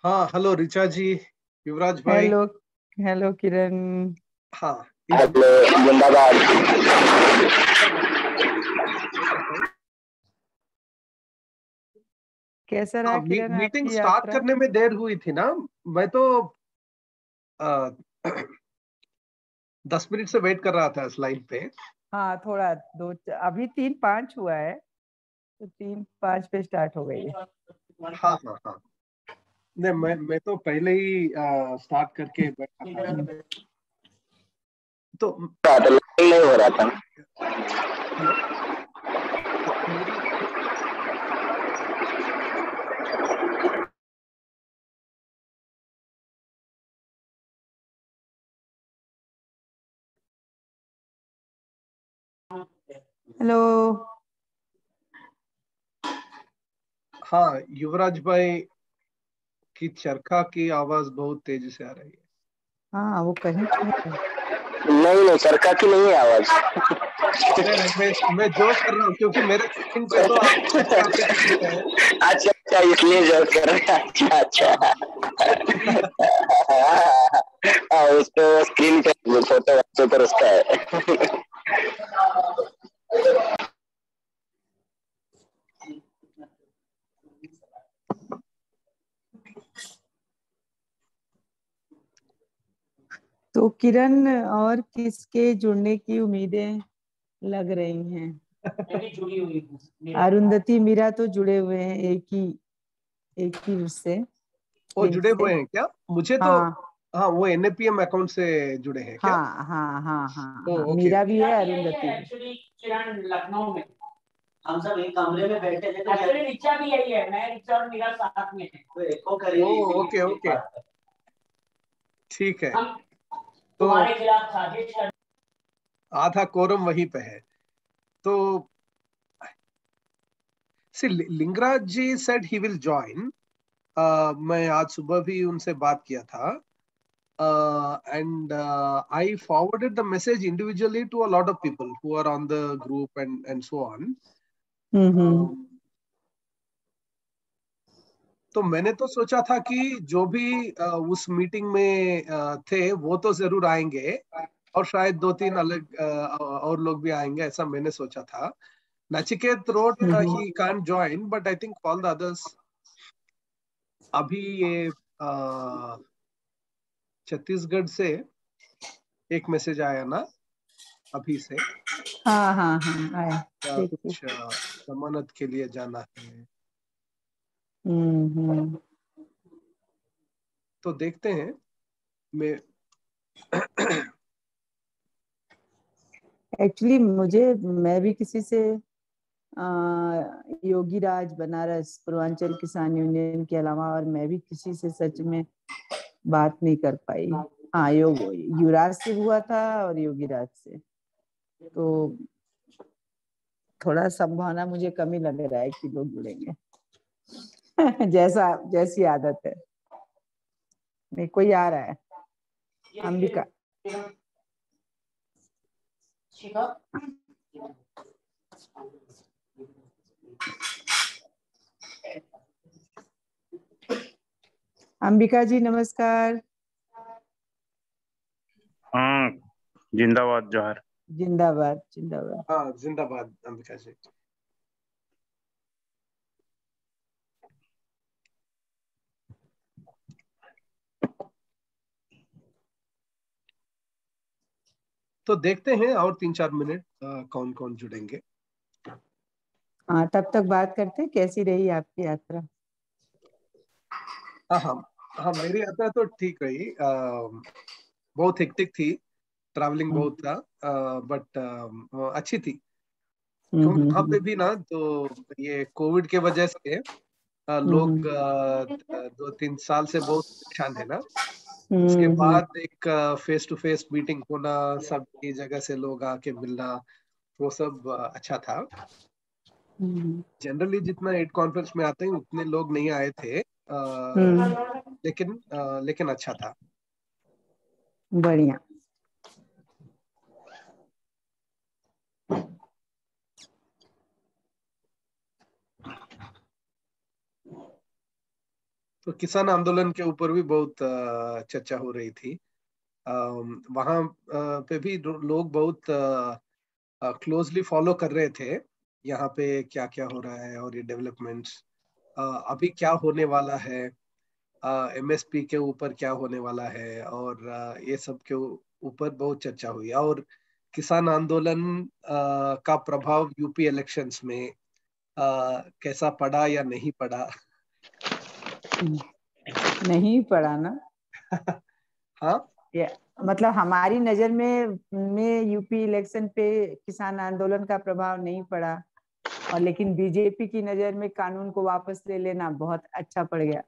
हाँ, हेलो ऋचा जी, युवराज भाई। Hello. Hello किरण। हाँ, हेलो, जिंदाबाद। कैसा रहा किरण मीटिंग आपकी स्टार्ट यात्रा? करने में देर हुई थी ना। मैं तो 10 मिनट से वेट कर रहा था इस लाइन पे। हाँ, थोड़ा अभी 3-5 हुआ है, तो 3-5 पे स्टार्ट हो गई है। हाँ हाँ हाँ। नहीं, मैं तो पहले ही स्टार्ट करके बैठा था। तो नहीं हो रहा था। हेलो, मेरी हेलो। हाँ, युवराज भाई की चरखा की आवाज बहुत तेजी से आ रही है। हाँ, वो कहीं तो है। नहीं, सरका की नहीं है आवाज। नहीं नहीं, मैं जोक कर रहा हूँ क्योंकि मेरे स्क्रीन पे तो आप चरखा पे दिख रहे हैं। अच्छा, इसलिए जोक कर रहे हैं। अच्छा। उस पे स्क्रीन पे फोटो बच्चों पर उसका है। तो किरण, और किसके जुड़ने की उम्मीदें लग रही हैं? जुड़ी हुई हूँ। अरुंधति मीरा तो जुड़े हुए हैं एक ही उससे, वो लिंक जुड़े से। हुए हैं क्या? मुझे तो हाँ हाँ, वो एनएपीएम अकाउंट से जुड़े हैं क्या? हाँ हाँ हाँ हाँ ओ हाँ, ओके। मीरा भी है, अरुंधति भी। एक्चुअली किरण लखनऊ में, हम सब एक कमरे में बैठे थे। एक्चुअली रिचा भी यही है, मैं रिचा और मीरा साथ में है, तो एको करेंगे। ओ ओके ओके, ठीक है। हम तो तुम्हारे खिलाफ साजिश कर। आधा कोरम वहीं पे है। तो लिंगराज जी सेड ही विल ज्वाइन। मैं आज सुबह भी उनसे बात किया था, and I forwarded the message individually to a lot of people who are on the group and so on. तो मैंने तो सोचा था कि जो भी उस मीटिंग में थे वो तो जरूर आएंगे, और शायद 2-3 अलग और लोग भी आएंगे, ऐसा मैंने सोचा था। Nachiket wrote he can't join, but I think all the others. अभी ये छत्तीसगढ़ से एक मैसेज आया ना अभी से, हाँ हाँ हाँ, आया। कुछ जमानत के लिए जाना है। हम्म। तो देखते हैं। मैं एक्चुअली मैं भी किसी से योगी राज बनारस पूर्वांचल किसान यूनियन के अलावा और मैं भी किसी से सच में बात नहीं कर पाई। हाँ, युवराज से हुआ था और योगी राज से, तो थोड़ा संभावना मुझे कम ही लग रहा है कि लोग जुड़ेंगे। जैसी आदत है। नहीं, कोई आ रहा है। अंबिका। अंबिका जी नमस्कार। हाँ, जिंदाबाद जोहर। जिंदाबाद जिंदाबाद। हाँ, जिंदाबाद अंबिका जी। तो देखते हैं और 3-4 मिनट कौन कौन जुड़ेंगे। हाँ, तब तक बात करते हैं, कैसी रही आपकी यात्रा? हाँ हाँ हाँ, मेरी यात्रा तो ठीक रही। बहुत हेक्टिक थी, ट्रैवलिंग बहुत था, बट अच्छी थी। क्योंकि वहां पे भी ना, तो ये कोविड के वजह से लोग 2-3 साल से बहुत परेशान है ना। उसके बाद एक फेस टू फेस मीटिंग होना, सब की जगह से लोग आके मिलना, वो सब अच्छा था। जनरली जितना एड कॉन्फ्रेंस में आते हैं उतने लोग नहीं आए थे, लेकिन अच्छा था। बढ़िया। तो किसान आंदोलन के ऊपर भी बहुत चर्चा हो रही थी। वहां पे भी लोग बहुत क्लोजली फॉलो कर रहे थे यहाँ पे क्या क्या हो रहा है और ये डेवलपमेंट्स अभी क्या होने वाला है, एमएसपी के ऊपर क्या होने वाला है, और ये सब के ऊपर बहुत चर्चा हुई। और किसान आंदोलन का प्रभाव यूपी इलेक्शंस में कैसा पड़ा या नहीं पड़ा? नहीं पड़ा ना। हाँ, मतलब हमारी नजर में यूपी इलेक्शन पे किसान आंदोलन का प्रभाव नहीं पड़ा, और लेकिन बीजेपी की नजर में कानून को वापस ले लेना बहुत अच्छा पड़ गया।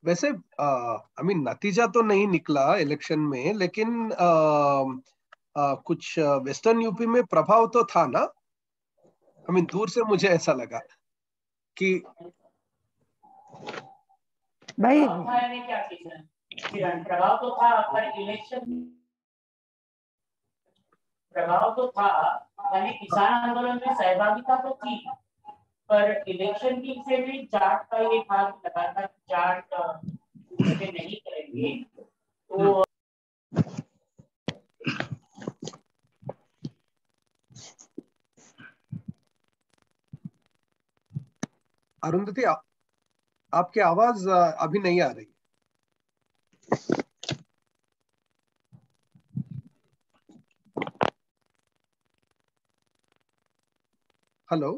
वैसे नतीजा तो नहीं निकला इलेक्शन में, लेकिन कुछ वेस्टर्न यूपी में प्रभाव तो था ना। दूर से मुझे ऐसा लगा कि भाई क्या किरण, प्रभाव तो था, पर इलेक्शन प्रभाव तो था, यानी किसान आंदोलन में सहभागिता तो थी, पर इलेक्शन की से भी चार्ट का ये भाग लगा था, चार्ट नहीं करेंगे तो अरुंधति, आपकी आवाज अभी नहीं आ रही। हेलो,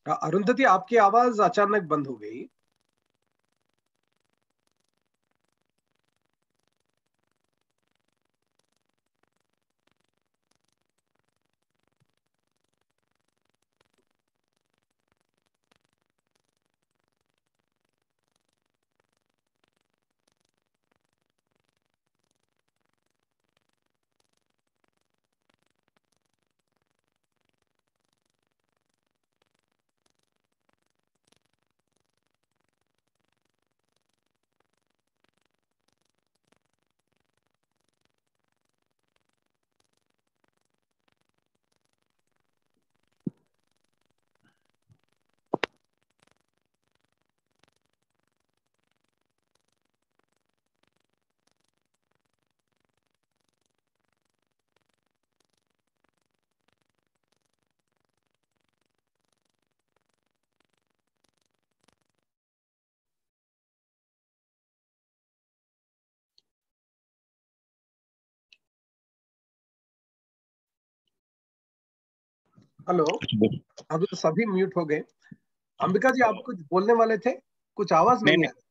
अरुंधति, आपकी आवाज अचानक बंद हो गई। हेलो, अभी तो सभी म्यूट हो गए। अंबिका जी, आप कुछ बोलने वाले थे, कुछ आवाज नहीं आ रही।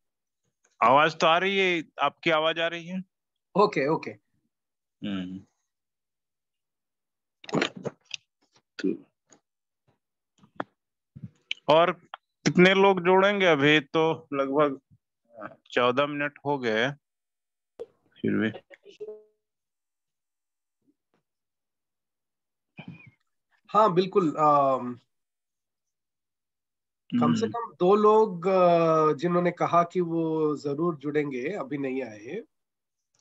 आवाज तो आ रही है, आपकी आवाज आ रही है। Okay okay. और कितने लोग जोड़ेंगे? अभी तो लगभग 14 मिनट हो गए, फिर भी हाँ बिल्कुल। कम से कम 2 लोग जिन्होंने कहा कि वो जरूर जुड़ेंगे अभी नहीं आए।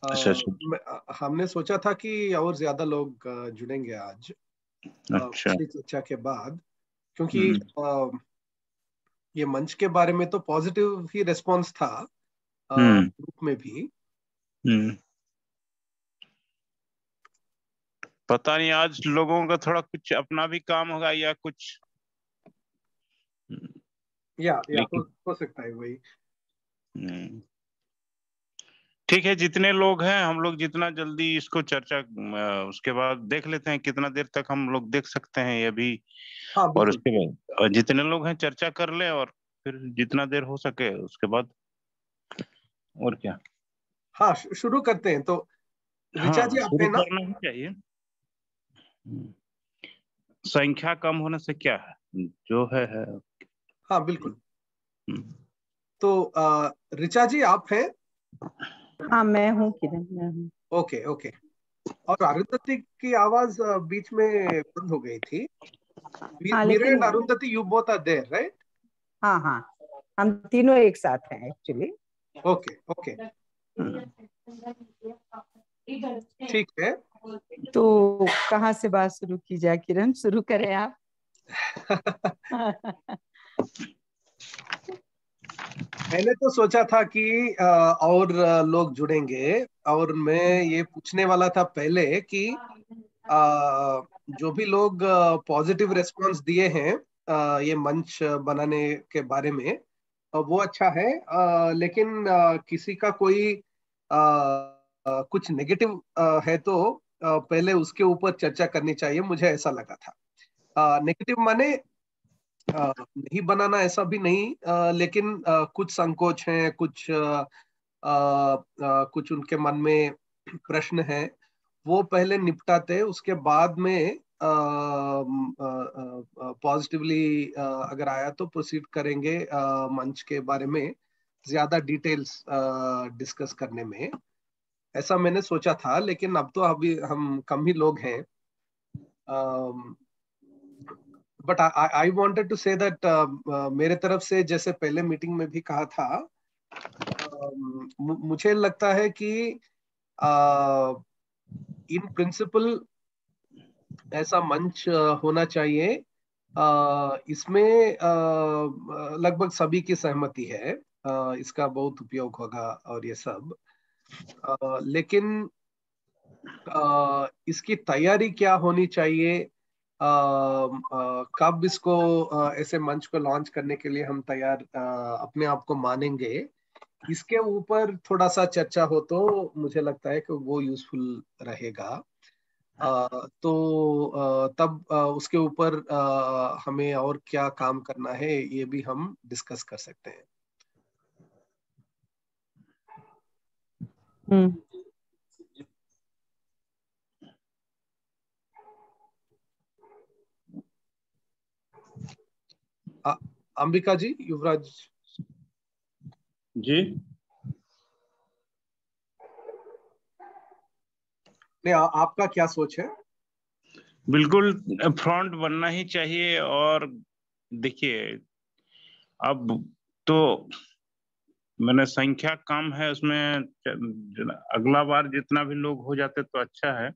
अच्छा अच्छा हमने सोचा था कि और ज्यादा लोग जुड़ेंगे आज अच्छा। पिछली चर्चा के बाद, क्योंकि ये मंच के बारे में तो पॉजिटिव ही रिस्पांस था ग्रुप में भी। पता नहीं आज लोगों का थोड़ा कुछ अपना भी काम होगा या कुछ, या लेकिन हो सकता है वही। ठीक है, जितने लोग हैं हम लोग जितना जल्दी इसको चर्चा उसके बाद देख लेते हैं कितना देर तक हम लोग देख सकते हैं ये भी। हाँ और बिल्कुल। उसके बाद जितने लोग हैं चर्चा कर ले, और फिर जितना देर हो सके उसके बाद, और क्या। हाँ, शुरू करते हैं। तो ऋचा जी, हाँ, आप शुरू है ना? करना ही चाहिए। संख्या कम होने से क्या है, जो है। हाँ बिल्कुल। तो ऋचा जी, आप हैं? हाँ मैं हूँ किरण, मैं हूँ। Okay okay. और अरुंधति की आवाज बीच में बंद हो गई थी। हाँ मीरा लेकिन and Arundhati, you both are there, right? हाँ हाँ हम तीनों एक साथ हैं एक्चुअली। ओके ओके, ठीक है। तो कहाँ से बात शुरू की जाए किरण, शुरू करें आप? मैंने तो सोचा था कि और लोग जुड़ेंगे, और मैं ये पूछने वाला था पहले कि जो भी लोग पॉजिटिव रिस्पांस दिए हैं ये मंच बनाने के बारे में, वो अच्छा है, लेकिन किसी का कोई कुछ नेगेटिव है तो पहले उसके ऊपर चर्चा करनी चाहिए, मुझे ऐसा लगा था। नेगेटिव माने नहीं बनाना ऐसा भी नहीं, लेकिन कुछ संकोच हैं, कुछ उनके मन में प्रश्न है, वो पहले निपटाते, उसके बाद में पॉजिटिवली अगर आया तो प्रोसीड करेंगे मंच के बारे में ज्यादा डिटेल्स डिस्कस करने में। ऐसा मैंने सोचा था, लेकिन अब तो अभी हम कम ही लोग हैं। But I wanted to say that मेरे तरफ से, जैसे पहले मीटिंग में भी कहा था, मुझे लगता है कि इन प्रिंसिपल ऐसा मंच होना चाहिए। इसमें लगभग सभी की सहमति है, इसका बहुत उपयोग होगा और ये सब, लेकिन इसकी तैयारी क्या होनी चाहिए, कब इसको ऐसे मंच को लॉन्च करने के लिए हम तैयार अपने आप को मानेंगे, इसके ऊपर थोड़ा सा चर्चा हो तो मुझे लगता है कि वो यूजफुल रहेगा। तो तब उसके ऊपर हमें और क्या काम करना है ये भी हम डिस्कस कर सकते हैं। अंबिका जी, युवराज जी, ने आपका क्या सोच है? बिल्कुल फ्रंट बनना ही चाहिए। और देखिए, अब तो मैंने संख्या कम है उसमें, अगला बार जितना भी लोग हो जाते तो अच्छा है।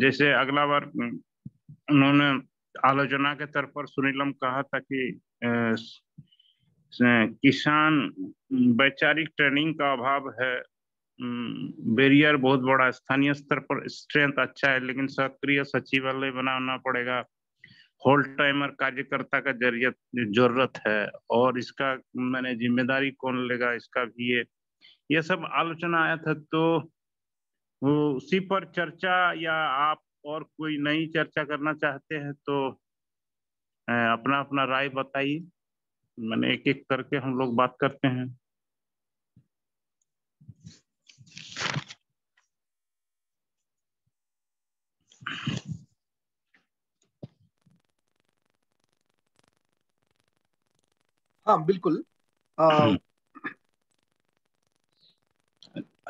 जैसे अगला बार उन्होंने आलोचना के तौर पर सुनीलम कहा था कि किसान वैचारिक ट्रेनिंग का अभाव है, बैरियर बहुत बड़ा, स्थानीय स्तर पर स्ट्रेंथ अच्छा है लेकिन सक्रिय सचिवालय बनाना पड़ेगा, होल टाइमर कार्यकर्ता का जरूरत है, और इसका मैंने जिम्मेदारी कौन लेगा, इसका भी ये सब आलोचना आया था। तो वो उसी पर चर्चा, या आप और कोई नई चर्चा करना चाहते हैं तो अपना अपना राय बताइए, मैंने एक एक करके हम लोग बात करते हैं। हाँ बिल्कुल।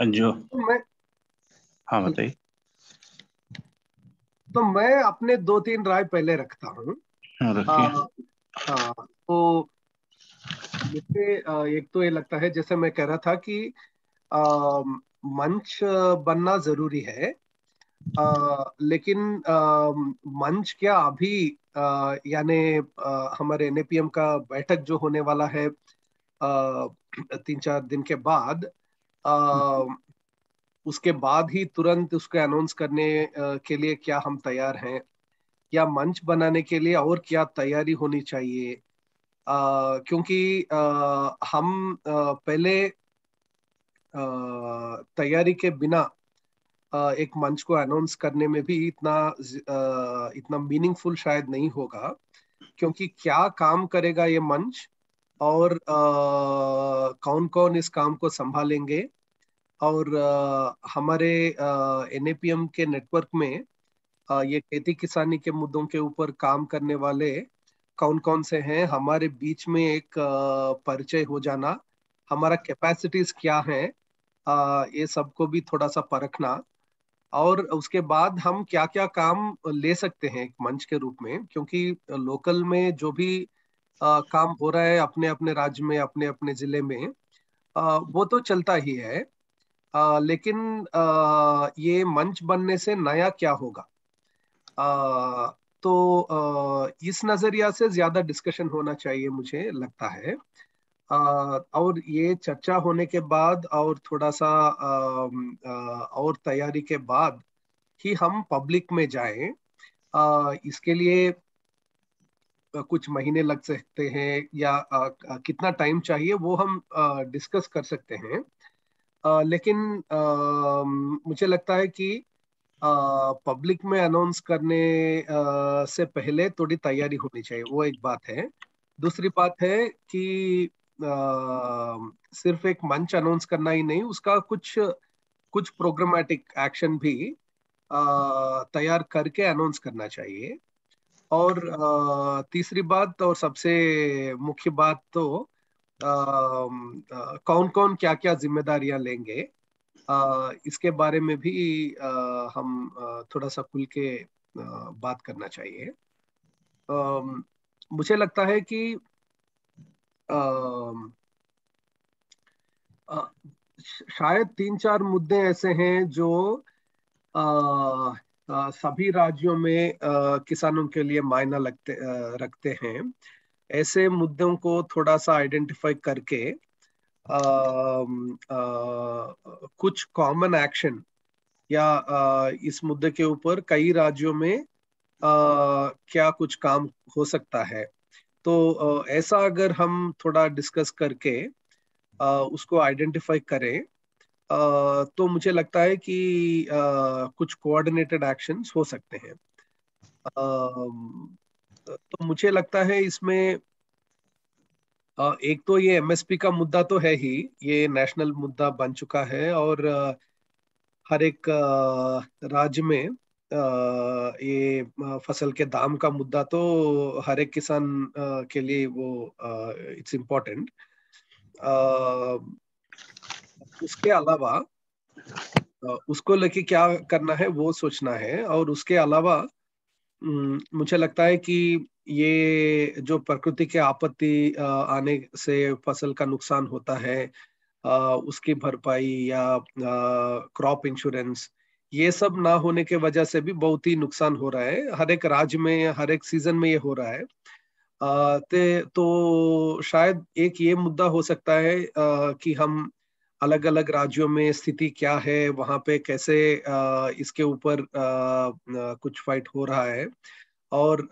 जो मैं हाँ बताइए। तो मैं अपने 2-3 राय पहले रखता हूँ। रखिए। हाँ, तो मुझे एक तो ये लगता है, जैसे मैं कह रहा था कि मंच बनना जरूरी है, लेकिन मंच क्या अभी यानी हमारे एनएपीएम का बैठक जो होने वाला है 3-4 दिन के बाद, उसके बाद ही तुरंत उसको अनाउंस करने के लिए क्या हम तैयार हैं, या मंच बनाने के लिए और क्या तैयारी होनी चाहिए? क्योंकि हम पहले तैयारी के बिना एक मंच को अनाउंस करने में भी इतना मीनिंगफुल शायद नहीं होगा, क्योंकि क्या काम करेगा ये मंच, और कौन कौन इस काम को संभालेंगे, और हमारे एनएपीएम के नेटवर्क में ये खेती किसानी के मुद्दों के ऊपर काम करने वाले कौन कौन से हैं, हमारे बीच में एक परिचय हो जाना, हमारा कैपेसिटीज क्या है, ये सबको भी थोड़ा सा परखना, और उसके बाद हम क्या क्या काम ले सकते हैं एक मंच के रूप में, क्योंकि लोकल में जो भी काम हो रहा है अपने अपने राज्य में, अपने अपने जिले में, वो तो चलता ही है। लेकिन ये मंच बनने से नया क्या होगा, तो इस नजरिया से ज्यादा डिस्कशन होना चाहिए मुझे लगता है। और ये चर्चा होने के बाद और थोड़ा सा और तैयारी के बाद ही हम पब्लिक में जाएं। इसके लिए कुछ महीने लग सकते हैं या कितना टाइम चाहिए वो हम डिस्कस कर सकते हैं। लेकिन मुझे लगता है कि पब्लिक में अनाउंस करने से पहले थोड़ी तैयारी होनी चाहिए, वो एक बात है। दूसरी बात है कि सिर्फ एक मंच अनाउंस करना ही नहीं, उसका कुछ कुछ प्रोग्रामेटिक एक्शन भी तैयार करके अनाउंस करना चाहिए। और तीसरी बात और सबसे मुख्य बात तो कौन कौन क्या क्या जिम्मेदारियां लेंगे, इसके बारे में भी हम थोड़ा सा खुल के बात करना चाहिए। मुझे लगता है कि शायद 3-4 मुद्दे ऐसे हैं जो सभी राज्यों में किसानों के लिए मायना रखते हैं। ऐसे मुद्दों को थोड़ा सा आइडेंटिफाई करके कुछ कॉमन एक्शन या इस मुद्दे के ऊपर कई राज्यों में क्या कुछ काम हो सकता है, तो ऐसा अगर हम थोड़ा डिस्कस करके उसको आइडेंटिफाई करें, तो मुझे लगता है कि कुछ कोऑर्डिनेटेड एक्शंस हो सकते हैं। तो मुझे लगता है इसमें एक तो ये एमएसपी का मुद्दा तो है ही, ये नेशनल मुद्दा बन चुका है और हर एक राज्य में ये फसल के दाम का मुद्दा तो हर एक किसान के लिए वो इट्स इम्पोर्टेंट। उसके अलावा उसको लेके क्या करना है वो सोचना है। और उसके अलावा मुझे लगता है कि ये जो प्रकृति के आपत्ति आने से फसल का नुकसान होता है, उसकी भरपाई या क्रॉप इंश्योरेंस, ये सब ना होने के वजह से भी बहुत ही नुकसान हो रहा है हर एक राज्य में, हर एक सीजन में ये हो रहा है। तो शायद एक ये मुद्दा हो सकता है कि हम अलग अलग राज्यों में स्थिति क्या है, वहां पे कैसे इसके ऊपर कुछ फाइट हो रहा है, और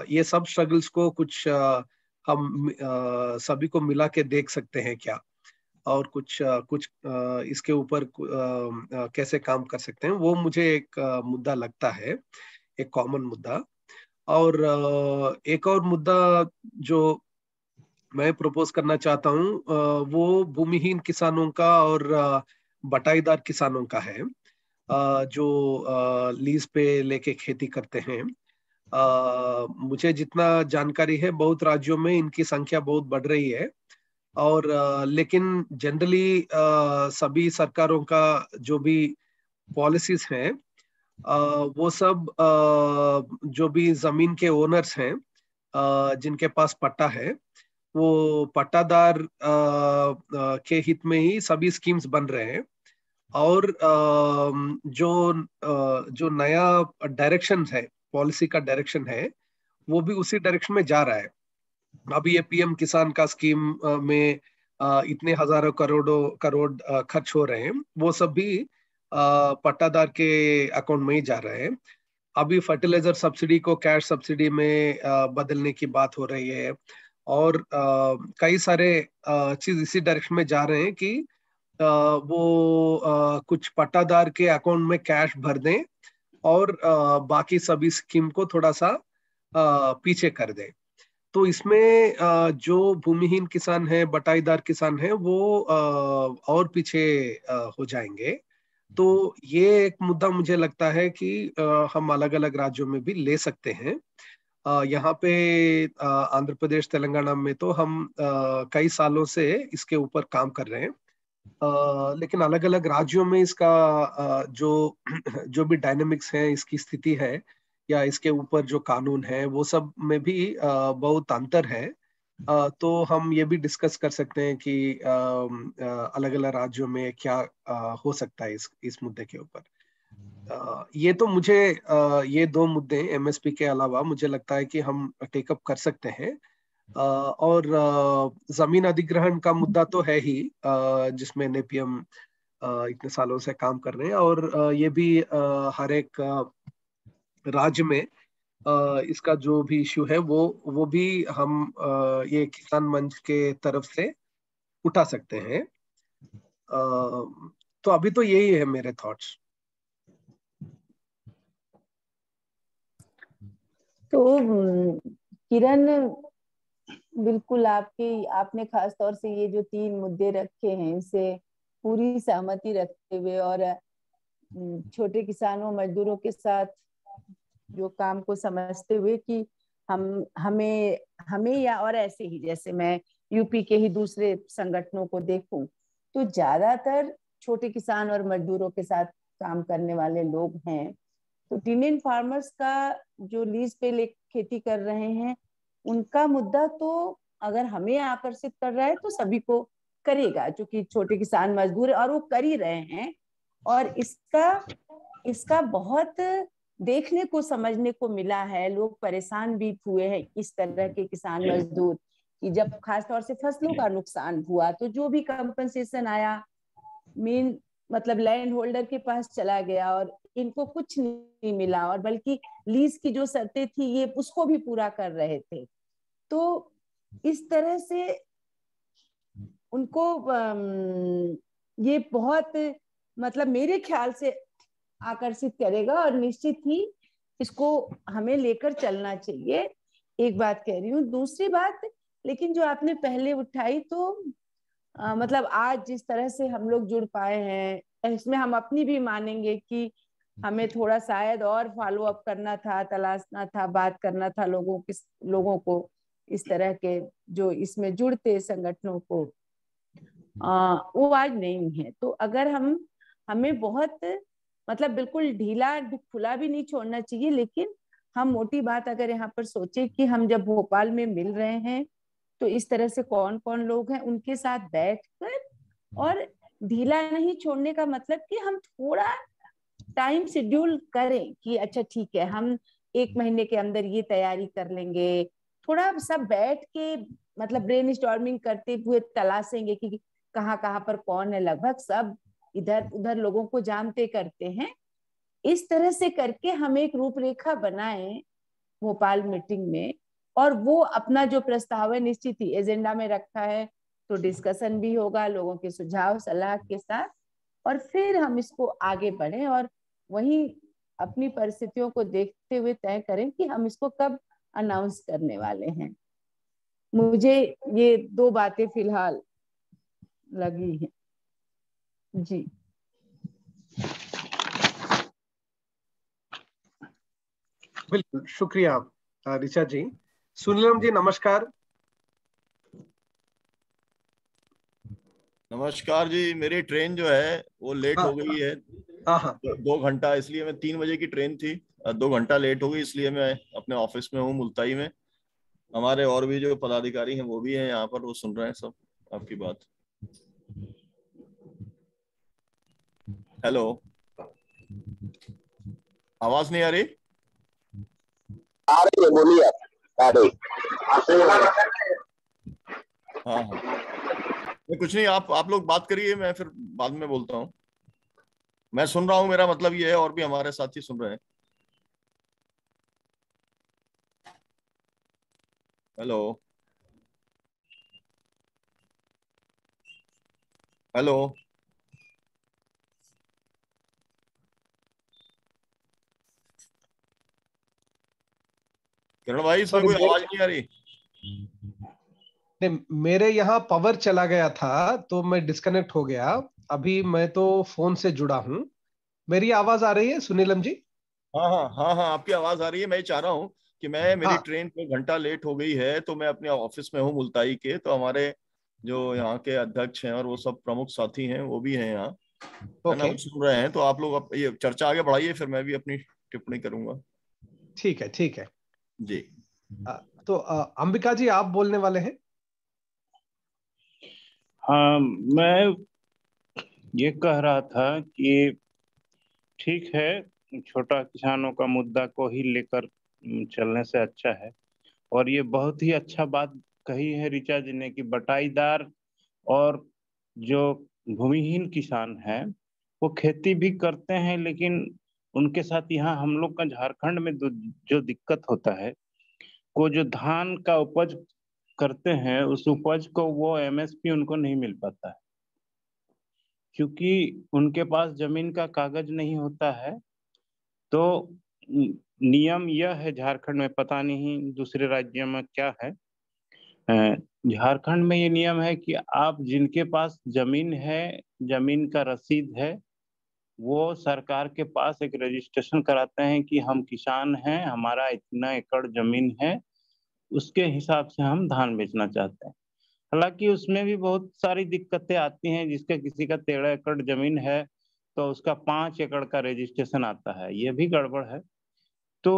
ये सब स्ट्रगल्स को कुछ हम सभी को मिला के देख सकते हैं क्या, और कुछ इसके ऊपर कैसे काम कर सकते हैं, वो मुझे एक मुद्दा लगता है, एक कॉमन मुद्दा। और एक और मुद्दा जो मैं प्रपोज करना चाहता हूँ वो भूमिहीन किसानों का और बटाईदार किसानों का है, जो लीज पे लेके खेती करते हैं। मुझे जितना जानकारी है बहुत राज्यों में इनकी संख्या बहुत बढ़ रही है, और लेकिन जनरली सभी सरकारों का जो भी पॉलिसीज हैं, वो सब जो भी जमीन के ओनर्स हैं, जिनके पास पट्टा है, वो पट्टादार के हित में ही सभी स्कीम्स बन रहे हैं। और जो नया डायरेक्शन है, पॉलिसी का डायरेक्शन है, वो भी उसी डायरेक्शन में जा रहा है। अभी ये पीएम किसान का स्कीम में इतने हजारों करोड़ खर्च हो रहे हैं, वो सब भी पट्टादार के अकाउंट में ही जा रहे हैं। अभी फर्टिलाइजर सब्सिडी को कैश सब्सिडी में बदलने की बात हो रही है, और कई सारे चीज इसी डायरेक्शन में जा रहे हैं कि वो कुछ पट्टादार के अकाउंट में कैश भर दें और बाकी सभी स्कीम को थोड़ा सा पीछे कर दें। तो इसमें जो भूमिहीन किसान है, बटाईदार किसान है, वो और पीछे हो जाएंगे। तो ये एक मुद्दा मुझे लगता है कि हम अलग अलग राज्यों में भी ले सकते हैं। यहाँ पे आंध्र प्रदेश, तेलंगाना में तो हम कई सालों से इसके ऊपर काम कर रहे हैं, लेकिन अलग अलग राज्यों में इसका जो जो भी डायनेमिक्स है, इसकी स्थिति है, या इसके ऊपर जो कानून है वो सब में भी बहुत अंतर है। तो हम ये भी डिस्कस कर सकते हैं कि अलग अलग राज्यों में क्या हो सकता है इस मुद्दे के ऊपर। ये तो मुझे ये दो मुद्दे एमएसपी के अलावा मुझे लगता है कि हम टेकअप कर सकते हैं। और जमीन अधिग्रहण का मुद्दा तो है ही, जिसमें नेपीएम इतने सालों से काम कर रहे हैं, और ये भी हर एक राज्य में इसका जो भी इश्यू है वो भी हम ये किसान मंच के तरफ से उठा सकते हैं। तो अभी तो यही है मेरे थॉट्स। तो किरण, बिल्कुल आपने खास तौर से ये जो 3 मुद्दे रखे हैं इनसे पूरी सहमति रखते हुए और छोटे किसानों मजदूरों के साथ जो काम को समझते हुए कि हमें या और ऐसे ही जैसे मैं यूपी के ही दूसरे संगठनों को देखूं तो ज्यादातर छोटे किसान और मजदूरों के साथ काम करने वाले लोग हैं। तो इंडियन फार्मर्स का जो लीज पे खेती कर रहे हैं उनका मुद्दा तो अगर हमें आकर्षित कर रहा है तो सभी को करेगा, क्योंकि छोटे किसान मजदूर और वो कर ही रहे हैं। और इसका बहुत देखने को समझने को मिला है। लोग परेशान भी हुए हैं इस तरह के किसान मजदूर कि जब खासतौर से फसलों का नुकसान हुआ तो जो भी कंपनसेशन आया मेन मतलब लैंड होल्डर के पास चला गया और इनको कुछ नहीं मिला, और बल्कि लीज की जो शर्तें थी ये उसको भी पूरा कर रहे थे। तो इस तरह से उनको ये बहुत मतलब मेरे ख्याल से आकर्षित करेगा और निश्चित ही इसको हमें लेकर चलना चाहिए। एक बात कह रही हूँ। दूसरी बात लेकिन जो आपने पहले उठाई तो मतलब आज जिस तरह से हम लोग जुड़ पाए हैं इसमें हम अपनी भी मानेंगे कि हमें थोड़ा शायद और फॉलो अप करना था, तलाशना था, बात करना था लोगों को इस तरह के जो इसमें जुड़ते संगठनों को। वो आज नहीं है। तो अगर हमें बहुत मतलब बिल्कुल ढीला खुला भी नहीं छोड़ना चाहिए, लेकिन हम मोटी बात अगर यहाँ पर सोचे कि हम जब भोपाल में मिल रहे हैं तो इस तरह से कौन कौन लोग हैं उनके साथ बैठकर, और ढीला नहीं छोड़ने का मतलब कि हम थोड़ा टाइम शेड्यूल करें कि अच्छा ठीक है हम 1 महीने के अंदर ये तैयारी कर लेंगे। थोड़ा सब बैठ के मतलब ब्रेन स्टॉर्मिंग करते हुए तलाशेंगे कि कहाँ कहाँ पर कौन है। लगभग सब इधर उधर लोगों को जानते करते हैं। इस तरह से करके हम एक रूपरेखा बनाएं भोपाल मीटिंग में, और वो अपना जो प्रस्ताव है निश्चित ही एजेंडा में रखा है तो डिस्कशन भी होगा लोगों के सुझाव सलाह के साथ, और फिर हम इसको आगे बढ़ें और वहीं अपनी परिस्थितियों को देखते हुए तय करें कि हम इसको कब अनाउंस करने वाले हैं। मुझे ये 2 बातें फिलहाल लगी हैं। जी बिल्कुल, शुक्रिया ऋचा जी। सुनीलम जी नमस्कार। नमस्कार जी। मेरी ट्रेन जो है वो लेट हो गई है। हाँ 2 घंटा, इसलिए मैं 3 बजे की ट्रेन थी, 2 घंटा लेट हो गई, इसलिए मैं अपने ऑफिस में हूँ मुल्ताई में। हमारे और भी जो पदाधिकारी हैं वो भी हैं यहाँ पर, वो सुन रहे हैं सब आपकी बात। हेलो, आवाज नहीं आ रही? आ रही है, बोलिए। आ रही। हाँ कुछ नहीं, आप लोग बात करिए, मैं फिर बाद में बोलता हूँ। मैं सुन रहा हूँ, मेरा मतलब ये है और भी हमारे साथी सुन रहे हैं। हेलो हेलो किरण भाई, इसमें कोई आवाज नहीं आ रही। नहीं, मेरे यहाँ पावर चला गया था तो मैं डिस्कनेक्ट हो गया। अभी मैं तो फोन से जुड़ा हूँ। मेरी आवाज आ रही है सुनीलम जी? हाँ, आपकी आवाज आ रही है। मैं चाह रहा हूँ कि मेरी हाँ ट्रेन 1 घंटा लेट हो गई है, तो मैं अपने ऑफिस में हूँ मुल्ताई के। तो हमारे जो यहाँ के अध्यक्ष हैं और वो सब प्रमुख साथी हैं वो भी हैं यहाँ, है ना, ओके, वो सुन रहे हैं। तो आप लोग ये चर्चा आगे बढ़ाइए, फिर मैं भी अपनी टिप्पणी करूंगा। ठीक है, ठीक है जी। तो अंबिका जी आप बोलने वाले हैं? हाँ, मैं ये कह रहा था कि ठीक है, छोटा किसानों का मुद्दा को ही लेकर चलने से अच्छा है। और ये बहुत ही अच्छा बात कही है ऋचा जी ने कि बटाईदार और जो भूमिहीन किसान हैं वो खेती भी करते हैं, लेकिन उनके साथ यहाँ हम लोग का झारखंड में जो दिक्कत होता है, वो जो धान का उपज करते हैं उस उपज को वो एमएसपी उनको नहीं मिल पाता है, क्योंकि उनके पास जमीन का कागज नहीं होता है। तो नियम यह है झारखंड में, पता नहीं दूसरे राज्यों में क्या है, झारखंड में ये नियम है कि आप जिनके पास जमीन है, जमीन का रसीद है, वो सरकार के पास एक रजिस्ट्रेशन कराते हैं कि हम किसान हैं, हमारा इतना एकड़ जमीन है, उसके हिसाब से हम धान बेचना चाहते हैं। हालांकि उसमें भी बहुत सारी दिक्कतें आती हैं, जिसका किसी का 13 एकड़ जमीन है तो उसका 5 एकड़ का रजिस्ट्रेशन आता है, ये भी गड़बड़ है। तो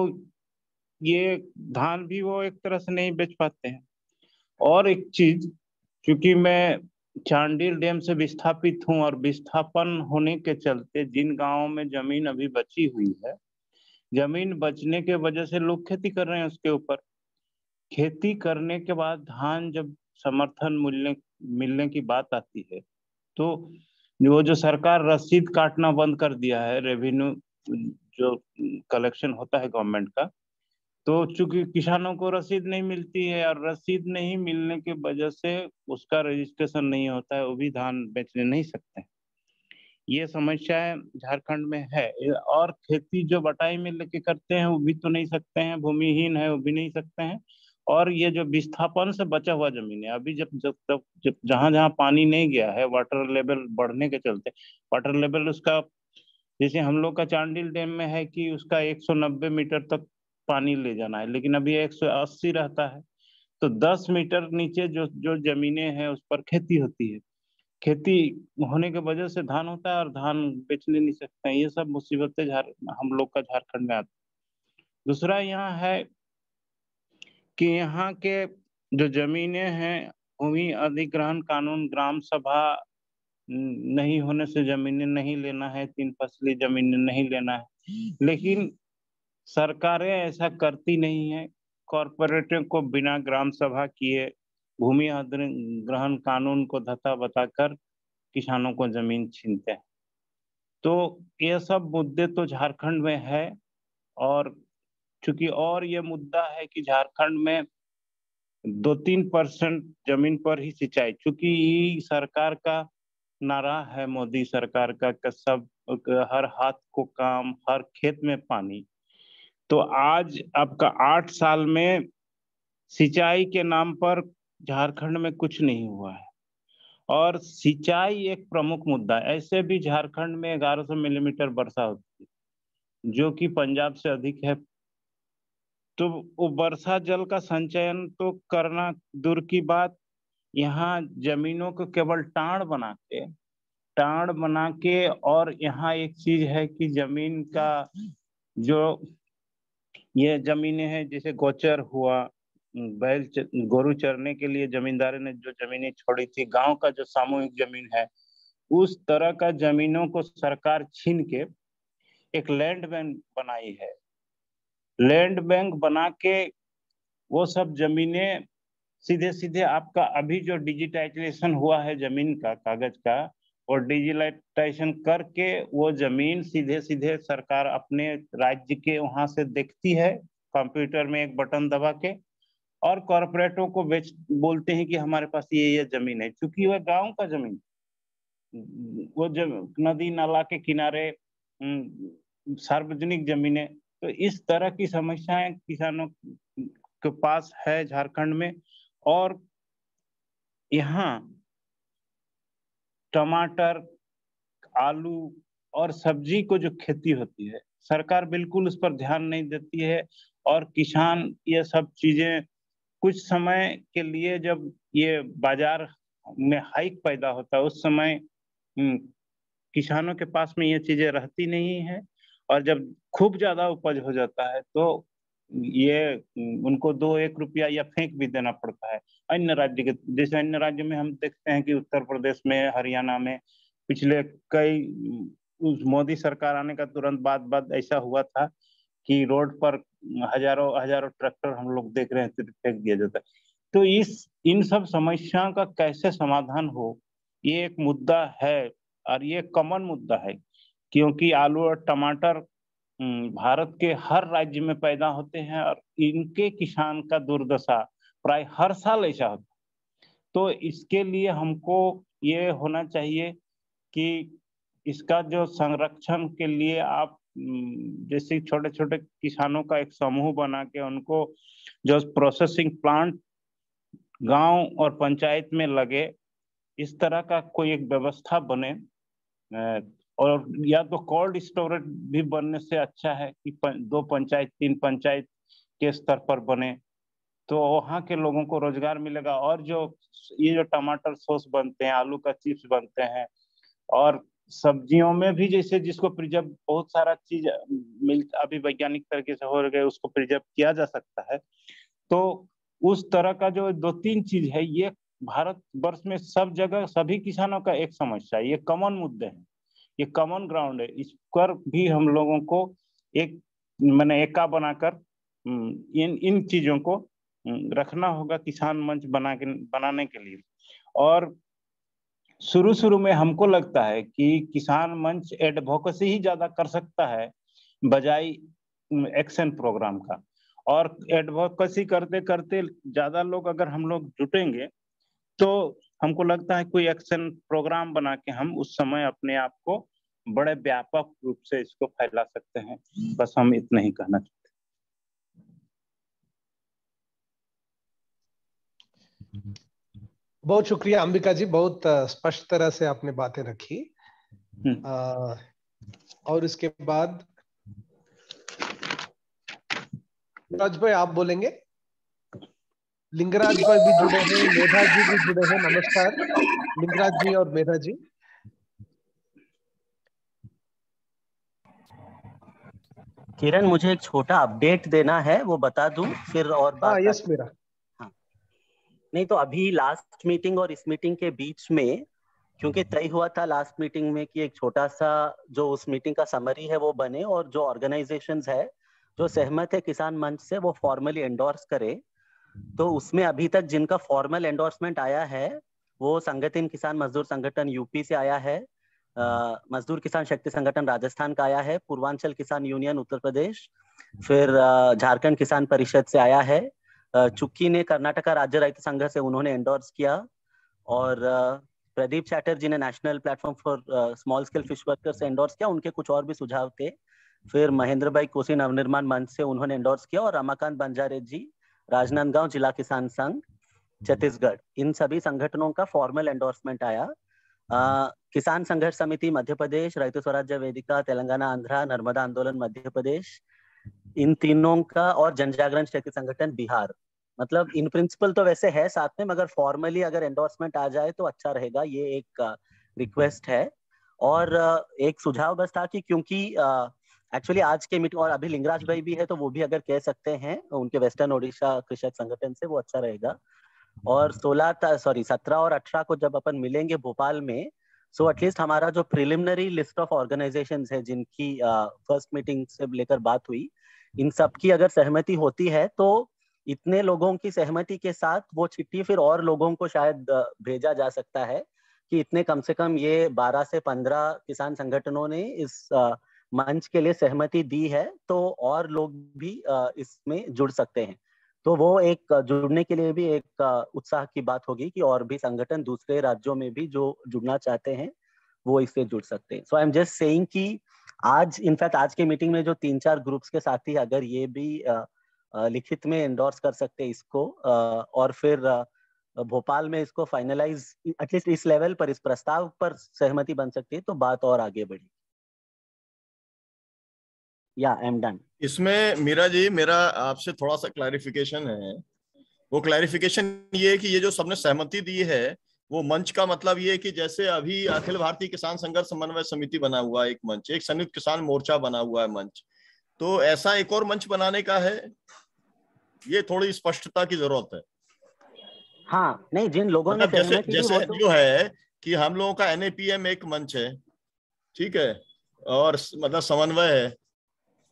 ये धान भी वो एक तरह से नहीं बेच पाते हैं। और एक चीज, क्योंकि मैं चांडिल डैम से विस्थापित हूँ और विस्थापन होने के चलते जिन गांवों में जमीन अभी बची हुई है, जमीन बचने के वजह से लोग खेती कर रहे हैं उसके ऊपर। खेती करने के बाद धान जब समर्थन मूल्य मिलने की बात आती है, तो वो जो सरकार रसीद काटना बंद कर दिया है, रेवेन्यू जो कलेक्शन होता है गवर्नमेंट का, तो चूंकि किसानों को रसीद नहीं मिलती है और रसीद नहीं मिलने की वजह से उसका रजिस्ट्रेशन नहीं होता है, वो भी धान बेचने नहीं सकते। ये समस्या झारखंड में है। और खेती जो बटाई में लेके करते हैं वो भी तो नहीं सकते हैं, भूमिहीन है वो भी नहीं सकते हैं। और ये जो विस्थापन से बचा हुआ जमीन है, अभी जब जब जब जब जहां जहां पानी नहीं गया है, वाटर लेवल बढ़ने के चलते, वाटर लेवल उसका जैसे हम लोग का चांडिल डैम में है कि उसका 190 मीटर तक पानी ले जाना है, लेकिन अभी 180 रहता है। तो 10 मीटर नीचे जो जो जमीनें हैं उस पर खेती होती है, खेती होने के वजह से धान होता है और धान बेच नहीं सकते हैं। ये सब मुसीबतें हम लोग का झारखंड में आती है। दूसरा यहाँ है कि यहाँ के जो जमीनें हैं, भूमि अधिग्रहण कानून, ग्राम सभा नहीं होने से जमीनें नहीं लेना है, 3 फसली जमीनें नहीं लेना है, लेकिन सरकारें ऐसा करती नहीं है। कॉरपोरेटों को बिना ग्राम सभा किए भूमि अधिग्रहण कानून को धत्ता बताकर किसानों को जमीन छीनते हैं। तो ये सब मुद्दे तो झारखंड में है। और चूंकि और ये मुद्दा है कि झारखंड में 2-3% जमीन पर ही सिंचाई, चूंकि सरकार का नारा है, मोदी सरकार का सब हर हाथ को काम, हर खेत में पानी। तो आज आपका 8 साल में सिंचाई के नाम पर झारखंड में कुछ नहीं हुआ है। और सिंचाई एक प्रमुख मुद्दा है। ऐसे भी झारखंड में 1100 मिलीमीटर वर्षा होती है, जो कि पंजाब से अधिक है। तो वो वर्षा जल का संचयन तो करना दूर की बात, यहाँ जमीनों को केवल टाड़ बना के और यहाँ एक चीज है कि जमीन का जो ये जमीनें हैं, जैसे गोचर हुआ, गोरु चरने के लिए जमींदार ने जो जमीनें छोड़ी थी, गांव का जो सामूहिक जमीन है, उस तरह का जमीनों को सरकार छीन के एक लैंड बैंक बनाई है। लैंड बैंक बना के वो सब जमीनें सीधे सीधे आपका अभी जो डिजिटाइजेशन हुआ है जमीन का, कागज का, और डिजिटाइजेशन करके वो जमीन सीधे सीधे सरकार अपने राज्य के वहां से देखती है, कंप्यूटर में एक बटन दबा के, और कॉरपोरेटों को बेच बोलते हैं कि हमारे पास ये जमीन है। क्योंकि वह गांव का जमीन, वो जब नदी नाला के किनारे सार्वजनिक जमीनें, तो इस तरह की समस्याएं किसानों के पास है झारखंड में। और यहाँ टमाटर, आलू और सब्जी को जो खेती होती है, सरकार बिल्कुल उस पर ध्यान नहीं देती है। और किसान ये सब चीजें कुछ समय के लिए, जब ये बाजार में हाइक पैदा होता है, उस समय किसानों के पास में ये चीजें रहती नहीं है। और जब खूब ज्यादा उपज हो जाता है तो ये उनको 2-1 रुपया या फेंक भी देना पड़ता है। अन्य राज्य के जैसे अन्य राज्यों में हम देखते हैं कि उत्तर प्रदेश में, हरियाणा में पिछले कई उस मोदी सरकार आने का तुरंत बाद ऐसा हुआ था कि रोड पर हजारों ट्रैक्टर हम लोग देख रहे हैं फेंक दिया जाता है। तो इन सब समस्याओं का कैसे समाधान हो, ये एक मुद्दा है और ये कॉमन मुद्दा है, क्योंकि आलू और टमाटर भारत के हर राज्य में पैदा होते हैं और इनके किसान का दुर्दशा प्राय हर साल ऐसा होता है। तो इसके लिए हमको ये होना चाहिए कि इसका जो संरक्षण के लिए आप जैसे छोटे छोटे किसानों का एक समूह बना के उनको जो प्रोसेसिंग प्लांट गांव और पंचायत में लगे, इस तरह का कोई एक व्यवस्था बने। और या तो कोल्ड स्टोरेज भी बनने से अच्छा है कि 2 पंचायत 3 पंचायत के स्तर पर बने, तो वहाँ के लोगों को रोजगार मिलेगा। और ये जो टमाटर सॉस बनते हैं, आलू का चिप्स बनते हैं, और सब्जियों में भी जैसे जिसको प्रिजर्व, बहुत सारा चीज अभी वैज्ञानिक तरीके से हो गए, उसको प्रिजर्व किया जा सकता है। तो उस तरह का जो 2-3 चीज है, ये भारत वर्ष में सब जगह सभी किसानों का एक समस्या है, ये कॉमन मुद्दे हैं, ये कॉमन ग्राउंड है। इस पर भी हम लोगों को एक एका बनाकर इन चीजों को रखना होगा किसान मंच बनाने के लिए। और शुरू में हमको लगता है कि किसान मंच एडवोकेसी ही ज्यादा कर सकता है बजाय एक्शन प्रोग्राम का। और एडवोकेसी करते करते ज्यादा लोग अगर हम लोग जुटेंगे तो हमको लगता है कोई एक्शन प्रोग्राम बना के हम उस समय अपने आप को बड़े व्यापक रूप से इसको फैला सकते हैं। बस हम इतना ही कहना चाहते हैं। बहुत शुक्रिया अंबिका जी, बहुत स्पष्ट तरह से आपने बातें रखी। और इसके बाद राज भाई आप बोलेंगे। लिंगराज भाई भी जुड़े हैं, मेधा जी भी जुड़े हैं। नमस्कार लिंगराज जी और मेधा जी। किरण, मुझे एक छोटा अपडेट देना है, वो बता दूं फिर और बात। हाँ यस मेरा। हाँ, नहीं तो अभी लास्ट मीटिंग और इस मीटिंग के बीच में, क्योंकि तय हुआ था लास्ट मीटिंग में कि एक छोटा सा जो उस मीटिंग का समरी है वो बने, और जो ऑर्गेनाइजेशंस है जो सहमत है किसान मंच से वो फॉर्मली एंडोर्स करे। तो उसमें अभी तक जिनका फॉर्मल एंडोर्समेंट आया है वो संगठन किसान मजदूर संगठन यूपी से आया है, मजदूर किसान शक्ति संगठन राजस्थान का आया है, पूर्वांचल किसान यूनियन उत्तर प्रदेश, फिर झारखंड किसान परिषद से आया है, चुक्की ने कर्नाटका राज्य रैत संघ से उन्होंने एंडोर्स किया, और प्रदीप चैटर्जी ने national platform for small scale fish workers से एंडोर्स किया। उनके कुछ और भी सुझाव थे। फिर महेंद्र भाई कोसी नवनिर्माण मंच से उन्होंने एंडोर्स किया, और रमाकांत बंजारे जी राजनांदगांव जिला किसान संघ छत्तीसगढ़, इन सभी संगठनों का फॉर्मल एंडोर्समेंट आया। किसान संघर्ष समिति मध्य प्रदेश, रैतु स्वराज्य वेदिका तेलंगाना आंध्रा, नर्मदा आंदोलन मध्य प्रदेश, इन तीनों का, और जनजागरण शक्ति संगठन बिहार। मतलब इन प्रिंसिपल तो वैसे है साथ में, मगर फॉर्मली अगर एंडोर्समेंट आ जाए तो अच्छा रहेगा, ये एक रिक्वेस्ट है। और एक सुझाव बस था कि क्योंकि एक्चुअली आज के मीटिंग, और अभी लिंगराज भाई भी है तो वो भी अगर कह सकते हैं उनके वेस्टर्न ओडिशा कृषक संगठन से, वो अच्छा रहेगा। और 17 और 18 को जब अपन मिलेंगे भोपाल में, सो एटलीस्ट हमारा जो प्रिलिमिनरी लिस्ट ऑफ ऑर्गेनाइजेशंस है जिनकी फर्स्ट मीटिंग से लेकर बात हुई, इन सब की अगर सहमति होती है तो इतने लोगों की सहमति के साथ वो चिट्ठी फिर और लोगों को शायद भेजा जा सकता है कि इतने कम से कम ये 12 से 15 किसान संगठनों ने इस मंच के लिए सहमति दी है, तो और लोग भी इसमें जुड़ सकते हैं। तो वो एक जुड़ने के लिए भी एक उत्साह की बात होगी कि और भी संगठन दूसरे राज्यों में भी जो जुड़ना चाहते हैं वो इससे जुड़ सकते हैं। सो आई एम जस्ट सेइंग कि आज इनफैक्ट आज के मीटिंग में जो 3-4 ग्रुप्स के साथी अगर ये भी लिखित में एंडोर्स कर सकते हैं इसको, और फिर भोपाल में इसको फाइनलाइज एटलीस्ट इस लेवल पर, इस प्रस्ताव पर सहमति बन सकती है, तो बात और आगे बढ़ी। या आई एम डन। इसमें मीरा जी, मेरा आपसे थोड़ा सा क्लैरिफिकेशन है। वो क्लैरिफिकेशन ये है कि ये जो सबने सहमति दी है वो मंच का मतलब ये है कि जैसे अभी अखिल भारतीय किसान संघर्ष समन्वय समिति बना हुआ है एक मंच, एक संयुक्त किसान मोर्चा बना हुआ है मंच, तो ऐसा एक और मंच बनाने का है ये थोड़ी स्पष्टता की जरूरत है। हाँ नहीं, जिन लोगों ने जैसे जैसे जो है कि हम लोगों का NAPM एक मंच है, ठीक है, और मतलब समन्वय है,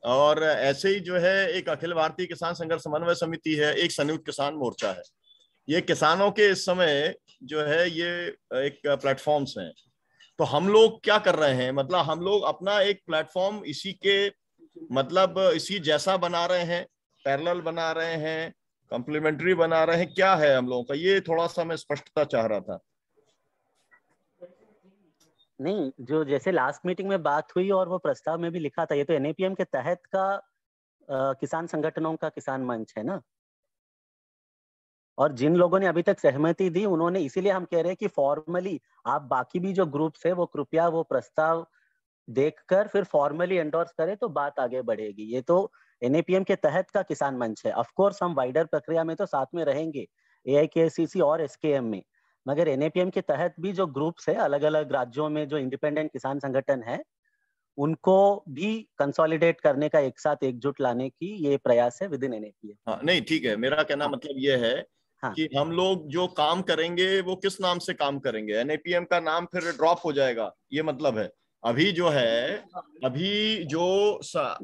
और ऐसे ही जो है एक अखिल भारतीय किसान संघर्ष समन्वय समिति है, एक संयुक्त किसान मोर्चा है। ये किसानों के इस समय जो है ये एक प्लेटफॉर्म्स हैं। तो हम लोग क्या कर रहे हैं, मतलब हम लोग अपना एक प्लेटफॉर्म इसी के मतलब इसी जैसा बना रहे हैं, पैरेलल बना रहे हैं, कॉम्प्लीमेंट्री बना रहे हैं, क्या है हम लोगों का, ये थोड़ा सा मैं स्पष्टता चाह रहा था। नहीं, जो जैसे लास्ट मीटिंग में बात हुई और वो प्रस्ताव में भी लिखा था, ये तो NAPM के तहत का किसान संगठनों का किसान मंच है ना। और जिन लोगों ने अभी तक सहमति दी उन्होंने, इसीलिए हम कह रहे हैं कि फॉर्मली आप बाकी भी जो ग्रुप्स है वो कृपया वो प्रस्ताव देखकर फिर फॉर्मली एंडोर्स करें तो बात आगे बढ़ेगी। ये तो NAPM के तहत का किसान मंच है। ऑफ कोर्स हम वाइडर प्रक्रिया में तो साथ में रहेंगे AIKCC और SKM में, मगर NAPM के तहत भी जो ग्रुप्स है अलग अलग राज्यों में जो इंडिपेंडेंट किसान संगठन है उनको भी कंसोलिडेट करने का, एक साथ एकजुट लाने की ये प्रयास है विद इन NAPM। हाँ नहीं ठीक है, मेरा कहना मतलब ये है कि हम लोग जो काम करेंगे वो किस नाम से काम करेंगे, NAPM का नाम फिर ड्रॉप हो जाएगा, ये मतलब है। अभी जो है, अभी जो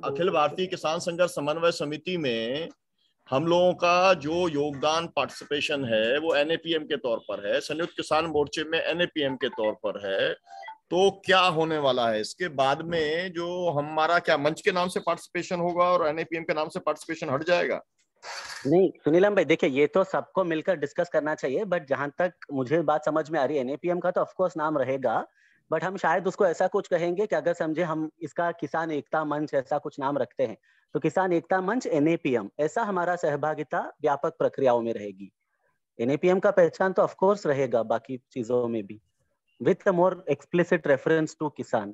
अखिल भारतीय किसान संघर्ष समन्वय समिति में हम लोगों का जो योगदान पार्टिसिपेशन है वो NAPM के तौर पर है, संयुक्त किसान मोर्चे में NAPM के तौर पर है। तो क्या होने वाला है इसके बाद में, जो हमारा क्या मंच के नाम से पार्टिसिपेशन होगा और NAPM के नाम से पार्टिसिपेशन हट जाएगा? नहीं सुनीलम भाई, देखिए ये तो सबको मिलकर डिस्कस करना चाहिए, बट जहां तक मुझे बात समझ में आ रही है NAPM का तो ऑफकोर्स नाम रहेगा, बट हम शायद उसको ऐसा कुछ कहेंगे कि अगर समझे हम इसका किसान एकता मंच ऐसा कुछ नाम रखते हैं तो किसान एकता मंच NAPM, ऐसा हमारा सहभागिता व्यापक प्रक्रियाओं में रहेगी। NAPM का पहचान तो ऑफकोर्स रहेगा बाकी चीजों में भी, with more explicit reference to kisan.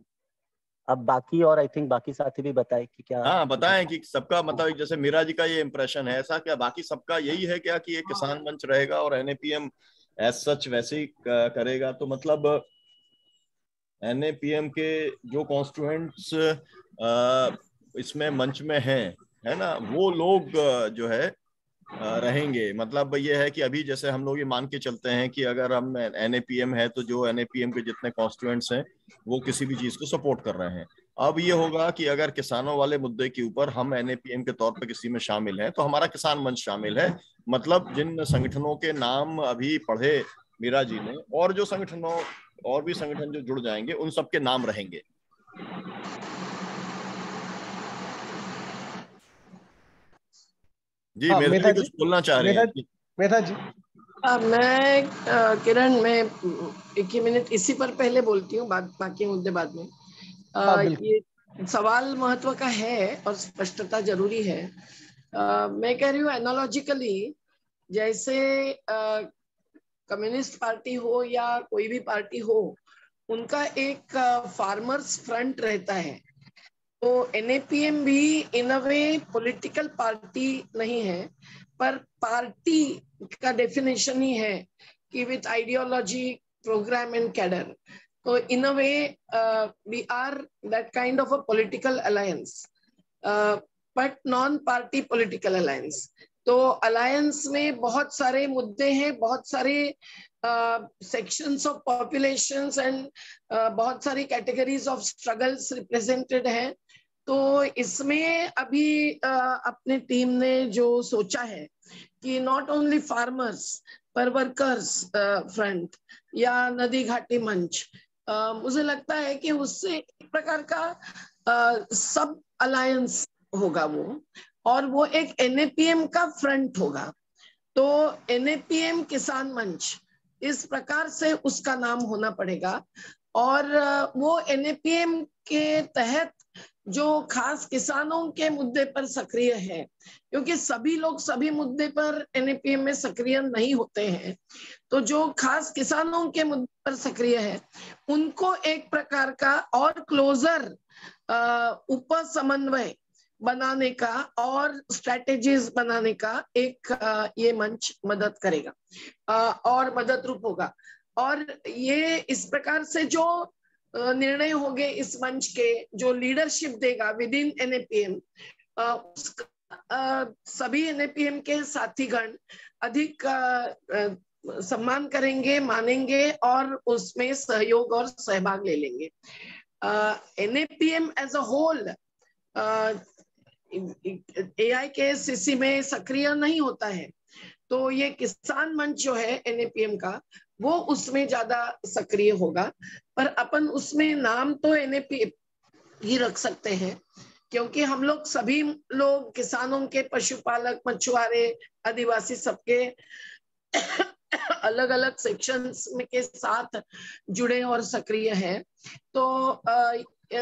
अब बाकी और आई थिंक बाकी साथी भी बताए कि क्या। हाँ बताएं कि सबका मतलब जैसे मीरा जी का ये इंप्रेशन है, ऐसा क्या बाकी सबका यही है क्या कि ये किसान मंच रहेगा और NAPM एज सच वैसे ही करेगा? तो मतलब NAPM के जो कॉन्स्टिट्यूएंट्स इसमें मंच में हैं, है ना, वो लोग जो है रहेंगे। मतलब ये है कि अभी जैसे हम लोग ये मान के चलते हैं कि अगर हम NAPM है तो जो NAPM के जितने कॉन्स्टिट्यूएंट्स हैं वो किसी भी चीज को सपोर्ट कर रहे हैं। अब ये होगा कि अगर किसानों वाले मुद्दे के ऊपर हम NAPM के तौर पर किसी में शामिल हैं तो हमारा किसान मंच शामिल है। मतलब जिन संगठनों के नाम अभी पढ़े मीरा जी ने, और जो संगठनों और भी संगठन जो जुड़ जाएंगे उन सबके नाम रहेंगे। जी मेधा जी कुछ बोलना चाह रहे हैं? मेधा जी मैं किरण, मैं एक ही मिनट इसी पर पहले बोलती हूँ, बाकी मुद्दे बाद में। ये सवाल महत्व का है और स्पष्टता जरूरी है। मैं कह रही हूँ एनालॉजिकली, जैसे कम्युनिस्ट पार्टी हो या कोई भी पार्टी हो, उनका एक फार्मर्स फ्रंट रहता है, तो NAPM भी इन अ वे पॉलिटिकल पार्टी नहीं है, पर पार्टी का डेफिनेशन ही है कि with ideology, program and cadre. तो in a way we are that kind of a political alliance, but non party political alliance. तो अलायंस में बहुत सारे मुद्दे हैं, बहुत सारे सेक्शंस ऑफ पॉपुलेशंस एंड बहुत सारी कैटेगरीज ऑफ स्ट्रगल्स रिप्रेजेंटेड हैं। तो इसमें अभी अपने टीम ने जो सोचा है कि नॉट ओनली फार्मर्स पर वर्कर्स फ्रंट या नदी घाटी मंच, मुझे लगता है कि उससे एक प्रकार का सब अलायंस होगा वो, और वो एक NAPM का फ्रंट होगा। तो NAPM किसान मंच इस प्रकार से उसका नाम होना पड़ेगा, और वो NAPM के तहत जो खास किसानों के मुद्दे पर सक्रिय है, क्योंकि सभी लोग सभी मुद्दे पर NAPM में सक्रिय नहीं होते हैं, तो जो खास किसानों के मुद्दे पर सक्रिय है उनको एक प्रकार का और क्लोजर उप समन्वय बनाने का और स्ट्रेटेजीज बनाने का एक ये मंच मदद करेगा और मदद रूप होगा। और ये इस प्रकार से जो निर्णय होंगे इस मंच के, जो लीडरशिप देगा विद इन NAPM, सभी एनएपीएम के साथीगण अधिक सम्मान करेंगे, मानेंगे और उसमें सहयोग और सहभाग ले लेंगे। NAPM as a whole AIKSCC में सक्रिय नहीं होता है, तो ये किसान मंच जो है एनएपीएम का, वो उसमें ज्यादा सक्रिय होगा। पर अपन उसमें नाम तो एनएपीएम ही रख सकते हैं, क्योंकि हम लोग सभी लोग किसानों के, पशुपालक, मछुआरे, आदिवासी सबके अलग अलग सेक्शंस के साथ जुड़े और सक्रिय हैं। तो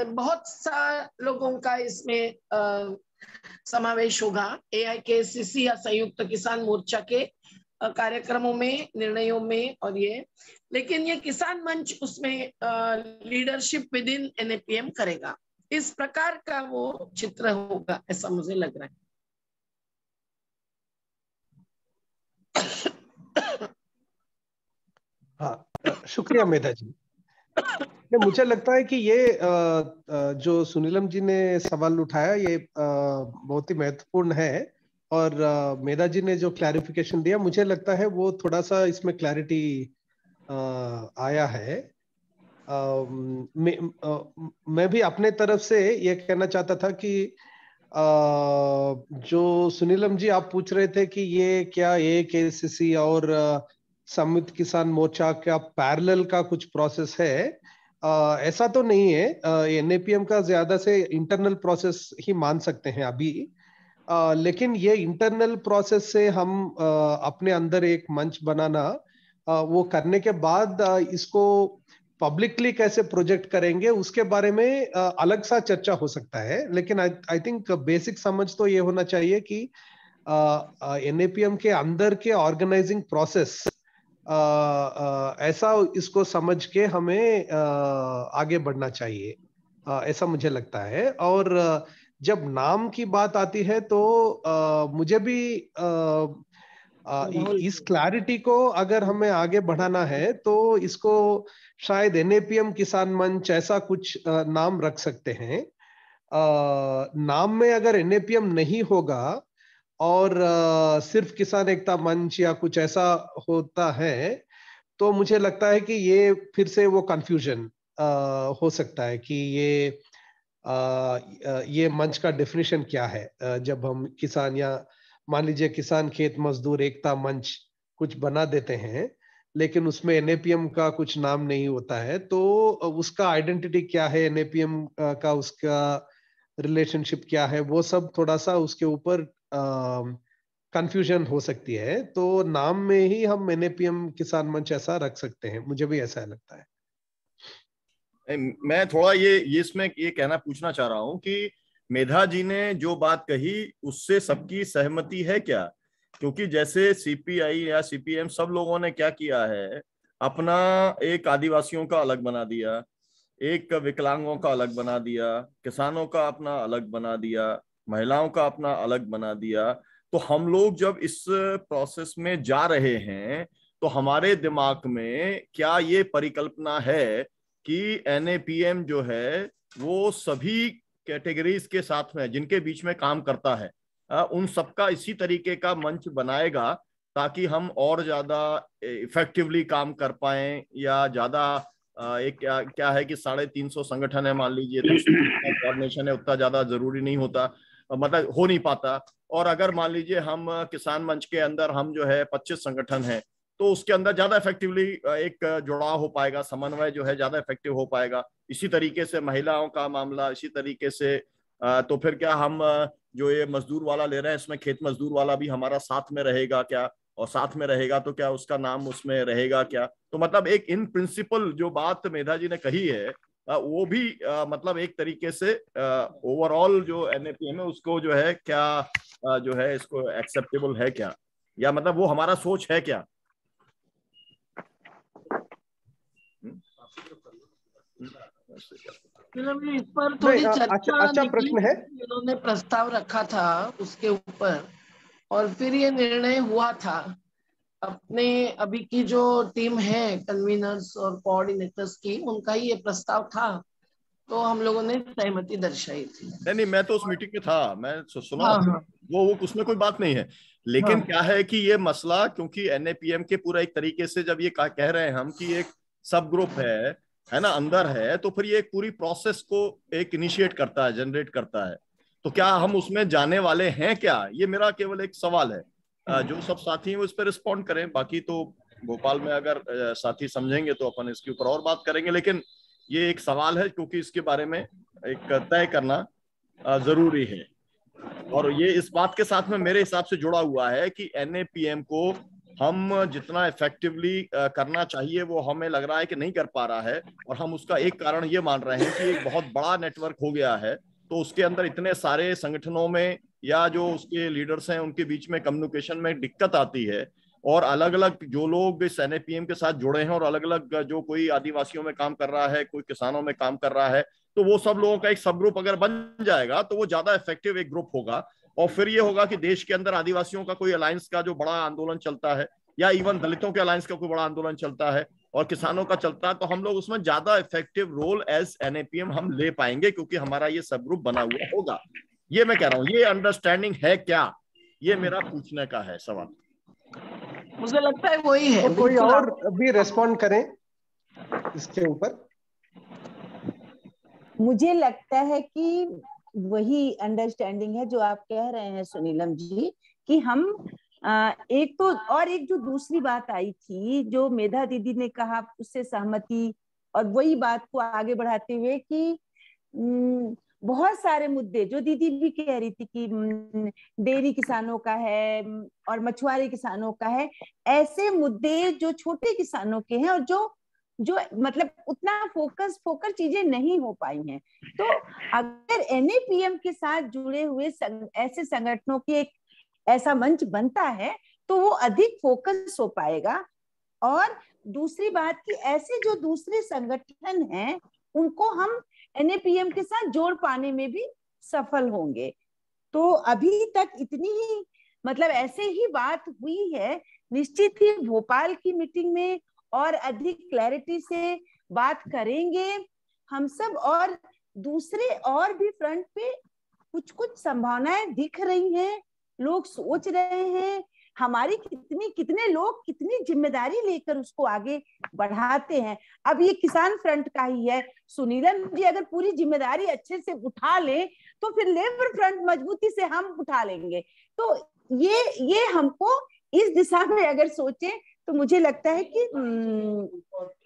बहुत सा लोगों का इसमें समावेश होगा AIKSCC या संयुक्त किसान मोर्चा के कार्यक्रमों में, निर्णयों में और ये, लेकिन ये किसान मंच उसमें लीडरशिप विद इन एनएपीएम करेगा। इस प्रकार का वो चित्र होगा, ऐसा मुझे लग रहा है। हाँ, शुक्रिया मेधा जी। मुझे लगता है कि ये जो सुनीलम जी ने सवाल उठाया ये बहुत ही महत्वपूर्ण है, और मेधा जी ने जो क्लैरिफिकेशन दिया, मुझे लगता है वो थोड़ा सा इसमें क्लैरिटी आया है। मैं भी अपने तरफ से ये कहना चाहता था कि जो सुनीलम जी आप पूछ रहे थे कि ये क्या AIKSCC और संयुक्त किसान मोर्चा का पैरेलल का कुछ प्रोसेस है, ऐसा तो नहीं है। एनएपीएम का ज्यादा से इंटरनल प्रोसेस ही मान सकते हैं अभी, लेकिन ये इंटरनल प्रोसेस से हम अपने अंदर एक मंच बनाना, वो करने के बाद इसको पब्लिकली कैसे प्रोजेक्ट करेंगे उसके बारे में अलग सा चर्चा हो सकता है। लेकिन आई थिंक बेसिक समझ तो ये होना चाहिए कि एनएपीएम के अंदर के ऑर्गेनाइजिंग प्रोसेस ऐसा इसको समझ के हमें आगे बढ़ना चाहिए, ऐसा मुझे लगता है। और जब नाम की बात आती है तो मुझे भी इस क्लैरिटी को अगर हमें आगे बढ़ाना है तो इसको शायद एनएपीएम किसान मंच ऐसा कुछ नाम रख सकते हैं। नाम में अगर एनएपीएम नहीं होगा और सिर्फ किसान एकता मंच या कुछ ऐसा होता है, तो मुझे लगता है कि ये फिर से वो कंफ्यूजन हो सकता है कि ये मंच का डेफिनेशन क्या है। जब हम किसान, या मान लीजिए किसान खेत मजदूर एकता मंच कुछ बना देते हैं, लेकिन उसमें एनएपीएम का कुछ नाम नहीं होता है, तो उसका आइडेंटिटी क्या है, एनएपीएम का उसका रिलेशनशिप क्या है, वो सब थोड़ा सा उसके ऊपर कंफ्यूजन हो सकती है। तो नाम में ही हम एनएपीएम किसान मंच ऐसा रख सकते हैं, मुझे भी ऐसा लगता है। मैं थोड़ा ये इसमें ये कहना पूछना चाह रहा हूं कि मेधा जी ने जो बात कही उससे सबकी सहमति है क्या? क्योंकि जैसे सीपीआई या सीपीएम सब लोगों ने क्या किया है, अपना एक आदिवासियों का अलग बना दिया, एक विकलांगों का अलग बना दिया, किसानों का अपना अलग बना दिया, महिलाओं का अपना अलग बना दिया। तो हम लोग जब इस प्रोसेस में जा रहे हैं तो हमारे दिमाग में क्या ये परिकल्पना है कि एनएपीएम जो है वो सभी कैटेगरीज के साथ में जिनके बीच में काम करता है, उन सबका इसी तरीके का मंच बनाएगा ताकि हम और ज्यादा इफेक्टिवली काम कर पाए, या ज्यादा एक क्या है कि 350 संगठन है मान लीजिए, तो कोऑर्डिनेशन है उतना ज्यादा जरूरी नहीं होता, मतलब हो नहीं पाता। और अगर मान लीजिए हम किसान मंच के अंदर हम जो है 25 संगठन है, तो उसके अंदर ज्यादा इफेक्टिवली एक जुड़ाव हो पाएगा, समन्वय जो है ज्यादा इफेक्टिव हो पाएगा। इसी तरीके से महिलाओं का मामला, इसी तरीके से तो फिर क्या हम जो ये मजदूर वाला ले रहे हैं इसमें खेत मजदूर वाला भी हमारा साथ में रहेगा क्या, और साथ में रहेगा तो क्या उसका नाम उसमें रहेगा क्या? तो मतलब एक इन प्रिंसिपल जो बात मेधा जी ने कही है वो भी मतलब एक तरीके से ओवरऑल जो एनएपीएम है उसको जो है क्या जो है इसको एक्सेप्टेबल है क्या, या मतलब वो हमारा सोच है क्या? इस पर थोड़ी चर्चा अच्छा प्रश्न है। इन्होंने प्रस्ताव रखा था उसके ऊपर, और फिर ये निर्णय हुआ था। अपने अभी की जो टीम है कन्वीनर्स और कोऑर्डिनेटर्स की, उनका ही ये प्रस्ताव था तो हम लोगों ने सहमति दर्शाई थी। नहीं, मैं तो उस मीटिंग में था, मैं सुना। हाँ। वो उसमें कोई बात नहीं है, लेकिन हाँ। क्या है कि ये मसला, क्योंकि एनएपीएम के पूरा एक तरीके से जब ये कह रहे हैं हम कि एक सब ग्रुप है ना, अंदर है, तो फिर ये एक पूरी प्रोसेस को एक इनिशिएट करता है, जनरेट करता है। तो क्या हम उसमें जाने वाले हैं क्या, ये मेरा केवल एक सवाल है। जो सब साथी हैं वो इस पर रिस्पॉन्ड करें, बाकी तो भोपाल में अगर साथी समझेंगे तो अपन इसके ऊपर और बात करेंगे। लेकिन ये एक सवाल है, क्योंकि इसके बारे में एक तय करना जरूरी है। और ये इस बात के साथ में मेरे हिसाब से जुड़ा हुआ है कि एनएपीएम को हम जितना इफेक्टिवली करना चाहिए वो हमें लग रहा है कि नहीं कर पा रहा है। और हम उसका एक कारण ये मान रहे हैं कि एक बहुत बड़ा नेटवर्क हो गया है, तो उसके अंदर इतने सारे संगठनों में या जो उसके लीडर्स हैं उनके बीच में कम्युनिकेशन में दिक्कत आती है। और अलग अलग जो लोग इस एनएपीएम के साथ जुड़े हैं, और अलग अलग जो कोई आदिवासियों में काम कर रहा है, कोई किसानों में काम कर रहा है, तो वो सब लोगों का एक सब ग्रुप अगर बन जाएगा तो वो ज्यादा इफेक्टिव एक ग्रुप होगा। और फिर ये होगा कि देश के अंदर आदिवासियों का कोई अलायंस का जो बड़ा आंदोलन चलता है, या इवन दलितों के अलायंस का कोई बड़ा आंदोलन चलता है, और किसानों का चलता है, तो हम लोग उसमें ज्यादा इफेक्टिव रोल एज एनएपीएम हम ले पाएंगे, क्योंकि हमारा ये सब ग्रुप बना हुआ होगा। ये मैं कह रहा हूँ, ये अंडरस्टैंडिंग है क्या, ये मेरा पूछने का है सवाल। मुझे लगता है वही है। तो कोई और भी रेस्पॉन्ड करें इसके ऊपर? मुझे लगता है कि वही अंडरस्टैंडिंग है जो आप कह रहे हैं सुनीलम जी, कि हम एक तो, और एक जो दूसरी बात आई थी जो मेधा दीदी ने कहा उससे सहमति, और वही बात को आगे बढ़ाते हुए कि बहुत सारे मुद्दे जो दीदी भी कह रही थी कि डेयरी किसानों का है और मछुआरे किसानों का है, ऐसे मुद्दे जो छोटे किसानों के हैं और जो मतलब उतना फोकस चीजें नहीं हो पाई हैं। तो अगर एनएपीएम के साथ जुड़े हुए ऐसे संगठनों की एक ऐसा मंच बनता है तो वो अधिक फोकस हो पाएगा। और दूसरी बात कि ऐसे जो दूसरे संगठन हैं उनको हम एनएपीएम के साथ जोड़ पाने में भी सफल होंगे। तो अभी तक इतनी ही मतलब ऐसे ही बात हुई है। निश्चित ही भोपाल की मीटिंग में और अधिक क्लैरिटी से बात करेंगे हम सब, और दूसरे और भी फ्रंट पे कुछ संभावनाएं दिख रही हैं, लोग सोच रहे हैं। हमारी कितने लोग कितनी जिम्मेदारी लेकर उसको आगे बढ़ाते हैं। अब ये किसान फ्रंट का ही है, सुनीलम जी अगर पूरी जिम्मेदारी अच्छे से उठा ले तो फिर लेबर फ्रंट मजबूती से हम उठा लेंगे। तो ये हमको इस दिशा में अगर सोचे तो मुझे लगता है कि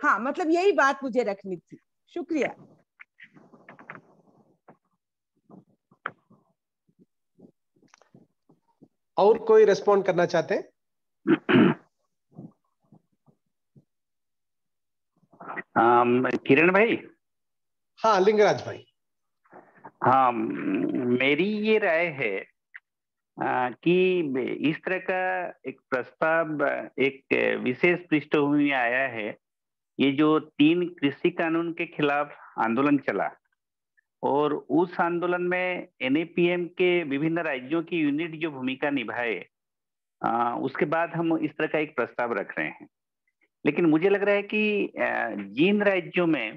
हाँ, मतलब यही बात मुझे रखनी थी। शुक्रिया। और कोई रेस्पॉन्ड करना चाहते हैं? किरण भाई। हाँ लिंगराज भाई। हाँ, मेरी ये राय है कि इस तरह का एक प्रस्ताव एक विशेष पृष्ठभूमि में आया है। ये जो 3 कृषि कानून के खिलाफ आंदोलन चला और उस आंदोलन में एनएपीएम के विभिन्न राज्यों की यूनिट जो भूमिका निभाए, उसके बाद हम इस तरह का एक प्रस्ताव रख रहे हैं। लेकिन मुझे लग रहा है कि जिन राज्यों में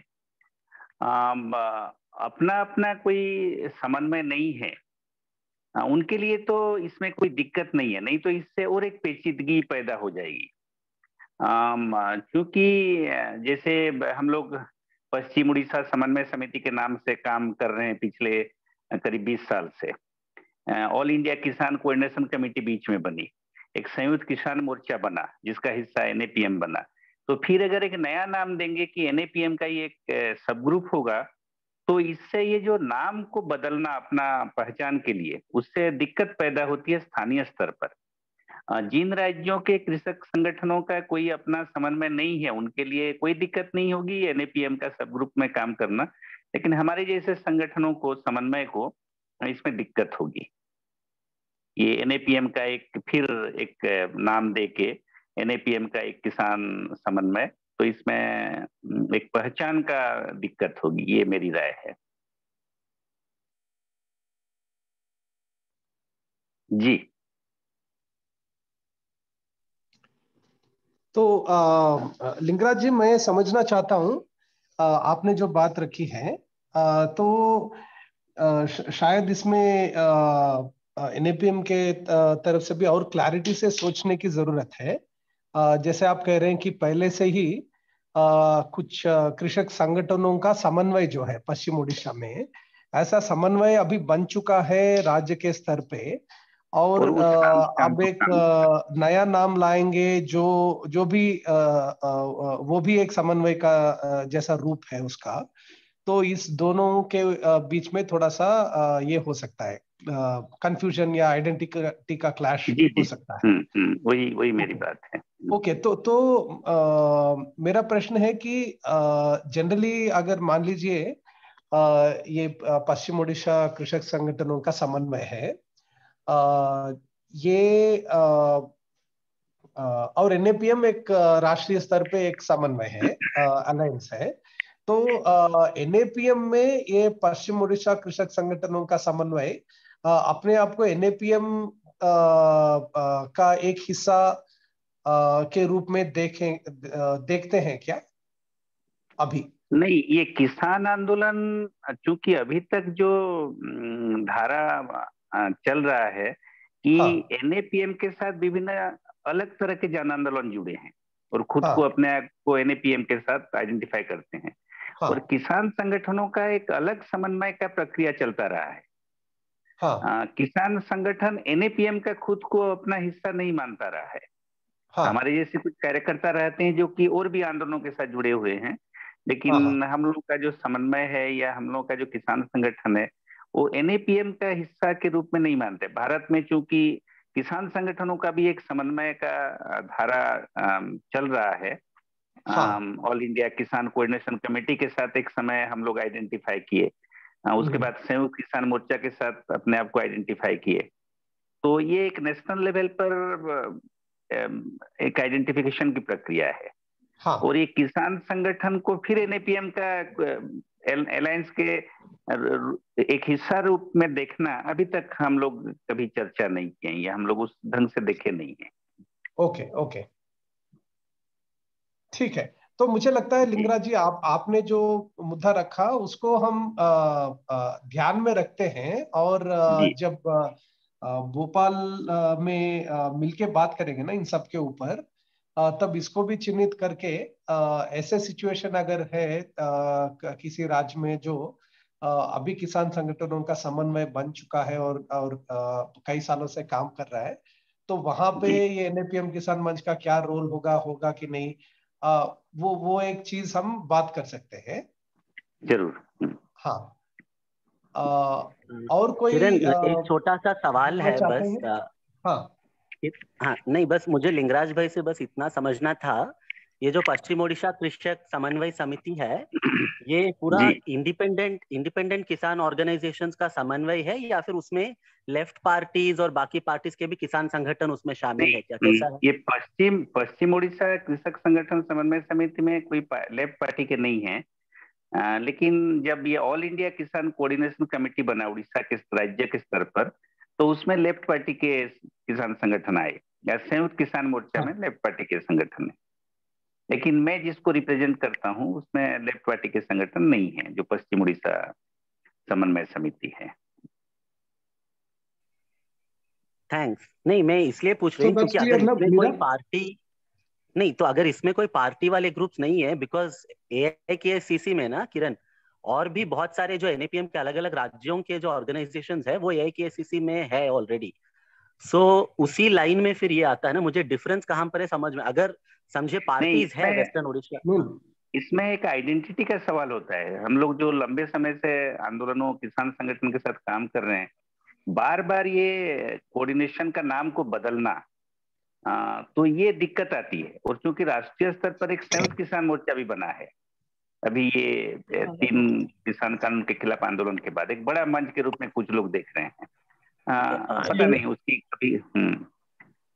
अपना अपना कोई समन्वय नहीं है, उनके लिए तो इसमें कोई दिक्कत नहीं है, नहीं तो इससे और एक पेचीदगी पैदा हो जाएगी। क्योंकि जैसे हम लोग पश्चिम उड़ीसा समन्वय समिति के नाम से काम कर रहे हैं पिछले करीब 20 साल से। ऑल इंडिया किसान कोऑर्डिनेशन कमेटी बीच में बनी, एक संयुक्त किसान मोर्चा बना जिसका हिस्सा एनएपीएम बना। तो फिर अगर एक नया नाम देंगे कि एनएपीएम का ये एक सब ग्रुप होगा, तो इससे ये जो नाम को बदलना अपना पहचान के लिए, उससे दिक्कत पैदा होती है स्थानीय स्तर पर। जिन राज्यों के कृषक संगठनों का कोई अपना समन्वय नहीं है, उनके लिए कोई दिक्कत नहीं होगी एनएपीएम का सब ग्रुप में काम करना, लेकिन हमारे जैसे संगठनों को, समन्वय को, इसमें दिक्कत होगी। ये एनएपीएम का फिर एक नाम देके एनएपीएम का एक किसान समन्वय, तो इसमें एक पहचान का दिक्कत होगी। ये मेरी राय है जी। तो लिंगराज जी, मैं समझना चाहता हूं, आपने जो बात रखी है तो शायद इसमें NAPM के तरफ से भी और क्लैरिटी से सोचने की जरूरत है। जैसे आप कह रहे हैं कि पहले से ही कुछ कृषक संगठनों का समन्वय जो है पश्चिम ओडिशा में, ऐसा समन्वय अभी बन चुका है राज्य के स्तर पे, और अब एक नया नाम लाएंगे जो भी वो भी एक समन्वय का जैसा रूप है उसका। तो इस दोनों के बीच में थोड़ा सा ये हो सकता है, कंफ्यूजन या आइडेंटिटी का क्लैश हो सकता है। वही मेरी बात है। ओके, तो मेरा प्रश्न है कि जनरली अगर मान लीजिए ये पश्चिम ओडिशा कृषक संगठनों का समन्वय है, ये और NAPM एक राष्ट्रीय स्तर पे एक समन्वय है, अलायंस है। तो NAPM में ये पश्चिम ओडिशा कृषक संगठनों का समन्वय अपने आप को NAPM का एक हिस्सा के रूप में देखते हैं क्या अभी? नहीं, ये किसान आंदोलन चूंकि अभी तक जो धारा चल रहा है कि NAPM के साथ विभिन्न अलग तरह के जन आंदोलन जुड़े हैं और खुद को अपने आप को NAPM के साथ आइडेंटिफाई करते हैं, और किसान संगठनों का एक अलग समन्वय का प्रक्रिया चलता रहा है। किसान संगठन NAPM का खुद को अपना हिस्सा नहीं मानता रहा है। हमारे जैसे कुछ कार्यकर्ता रहते हैं जो कि और भी आंदोलनों के साथ जुड़े हुए हैं, लेकिन हम लोग का जो समन्वय है या हम लोग का जो किसान संगठन है वो NAPM का हिस्सा के रूप में नहीं मानते। भारत में चूंकि किसान संगठनों का भी एक समन्वय का धारा चल रहा है, ऑल इंडिया किसान कोऑर्डिनेशन कमेटी के साथ एक समय हम लोग आइडेंटिफाई किए, उसके बाद संयुक्त किसान मोर्चा के साथ अपने आप को आइडेंटिफाई किए। तो ये एक नेशनल लेवल पर एक आइडेंटिफिकेशन की प्रक्रिया है। और ये किसान संगठन को फिर NAPM का अलायंस के एक हिस्सा रूप में देखना अभी तक हम लोग कभी चर्चा नहीं किए, या हम लोग उस ढंग से देखे नहीं है। ओके, ठीक है। तो मुझे लगता है लिंगराज जी, आपने जो मुद्दा रखा उसको हम ध्यान में रखते हैं, और जब भोपाल में मिलके बात करेंगे ना इन सब के ऊपर, तब इसको भी चिन्हित करके ऐसे सिचुएशन अगर है किसी राज्य में जो अभी किसान संगठनों का समन्वय बन चुका है और कई सालों से काम कर रहा है, तो वहां पे ये NAPM किसान मंच का क्या रोल होगा कि नहीं, वो एक चीज हम बात कर सकते हैं जरूर। हाँ। और कोई एक छोटा सा सवाल है बस। हाँ, नहीं, बस मुझे लिंगराज भाई से बस इतना समझना था, ये जो पश्चिम ओडिशा कृषक समन्वय समिति है, ये पूरा इंडिपेंडेंट किसान ऑर्गेनाइजेशंस का समन्वय है, या फिर उसमें लेफ्ट पार्टीज और बाकी पार्टीज के भी किसान संगठन उसमें शामिल है क्या, कैसा है? ये पश्चिम ओडिशा कृषक संगठन समन्वय समिति में कोई लेफ्ट पार्टी के नहीं है, लेकिन जब ये ऑल इंडिया किसान कोऑर्डिनेशन कमेटी बना उड़ीसा के राज्य के स्तर पर, तो उसमें लेफ्ट पार्टी के किसान संगठन आए, या संयुक्त किसान मोर्चा में लेफ्ट पार्टी के संगठन है। लेकिन मैं जिसको रिप्रेजेंट करता हूं उसमें लेफ्ट पार्टी के संगठन नहीं है, जो पश्चिम उड़ीसा समन्वय समिति है। थैंक्स। नहीं, मैं इसलिए पूछ रही हूँ क्योंकि अगर इसमें कोई पार्टी नहीं, तो अगर इसमें कोई पार्टी वाले ग्रुप्स नहीं है, बिकॉज AIKSCC में ना किरण, और भी बहुत सारे जो NAPM के अलग अलग राज्यों के जो ऑर्गेनाइजेशंस है वो AIKSCC में है ऑलरेडी। सो उसी लाइन में फिर ये आता है ना, मुझे डिफरेंस कहाँ पर है समझ में, अगर समझे पार्टीज है वेस्टर्न ओडिशा, इसमें एक आइडेंटिटी का सवाल होता है। हम लोग जो लंबे समय से आंदोलनों किसान संगठन के साथ काम कर रहे हैं, बार बार ये कोऑर्डिनेशन का नाम को बदलना, तो ये दिक्कत आती है। और चूंकि राष्ट्रीय स्तर पर एक संयुक्त किसान मोर्चा भी बना है, अभी ये 3 किसान कानून के खिलाफ आंदोलन के बाद एक बड़ा मंच के रूप में कुछ लोग देख रहे हैं, पता नहीं उसकी कभी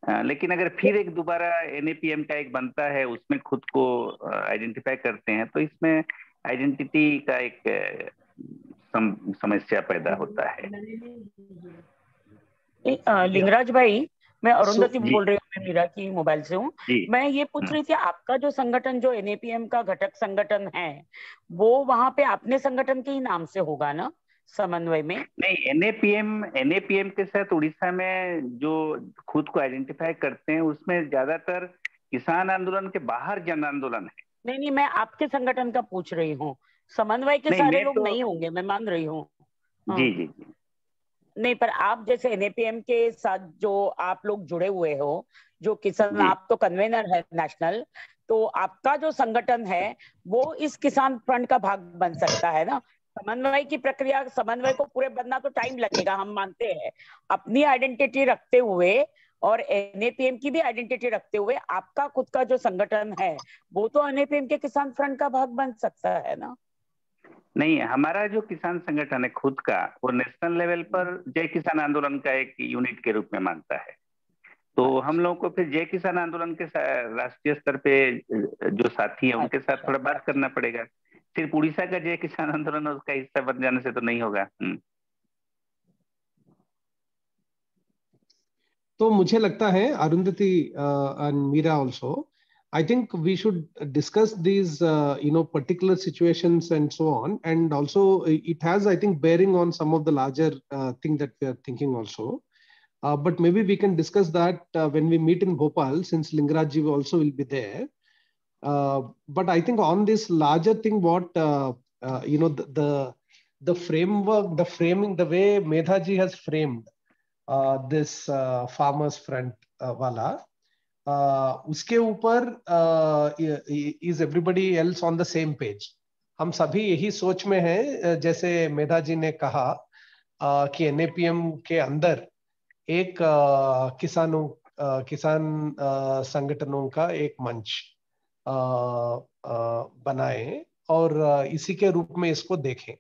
लेकिन अगर फिर एक दोबारा NAPM का एक बनता है, उसमें खुद को आइडेंटिफाई करते हैं, तो इसमें आइडेंटिटी का एक समस्या पैदा होता है। लिंगराज भाई, मैं अरुंधति बोल रही हूँ, मैं मीरा की मोबाइल से हूँ। जी। मैं ये पूछ रही थी, आपका जो संगठन जो NAPM का घटक संगठन है वो वहां पे अपने संगठन के ही नाम से होगा ना, समन्वय में? नहीं, NAPM के साथ उड़ीसा में जो खुद को आइडेंटिफाई करते हैं उसमें ज्यादातर किसान आंदोलन के बाहर जन आंदोलन है। नहीं, मैं आपके संगठन का पूछ रही हूँ, समन्वय के सारे लोग नहीं होंगे, मैं मान रही हूँ। जी जी जी। नहीं, पर आप जैसे NAPM के साथ जो आप लोग जुड़े हुए हो, जो किसान, आप तो कन्वेनर है नेशनल, तो आपका जो संगठन है वो इस किसान फ्रंट का भाग बन सकता है ना? समन्वय की प्रक्रिया, समन्वय को पूरे बनना तो टाइम लगेगा, हम मानते हैं। अपनी आइडेंटिटी रखते हुए और NAPM की भी आइडेंटिटी रखते हुए आपका खुद का जो संगठन है वो तो NAPM के किसान फ्रंट का भाग बन सकता है ना? नहीं, हमारा जो किसान संगठन है खुद का, वो नेशनल लेवल पर जय किसान आंदोलन का एक यूनिट के रूप में मानता है। तो हम लोगों को फिर जय किसान आंदोलन के राष्ट्रीय स्तर पे जो साथी है उनके साथ थोड़ा बात करना पड़ेगा। सिर्फ उड़ीसा का जय किसान आंदोलन उसका हिस्सा बन जाने से तो नहीं होगा। तो मुझे लगता है Arundhati and Meera also, I think we should discuss these particular situations and so on, and also it has, I think, bearing on some of the larger thing that we are thinking also. But maybe we can discuss that when we meet in Bhopal, since Lingaraj ji also will be there. But I think on this larger thing, what the framework, the framing, the way Medha ji has framed this farmers front wala, उसके ऊपर is everybody else on the same page? हम सभी यही सोच में हैं, जैसे मेधा जी ने कहा कि NAPM के अंदर एक किसान संगठनों का एक मंच बनाए और इसी के रूप में इसको देखें।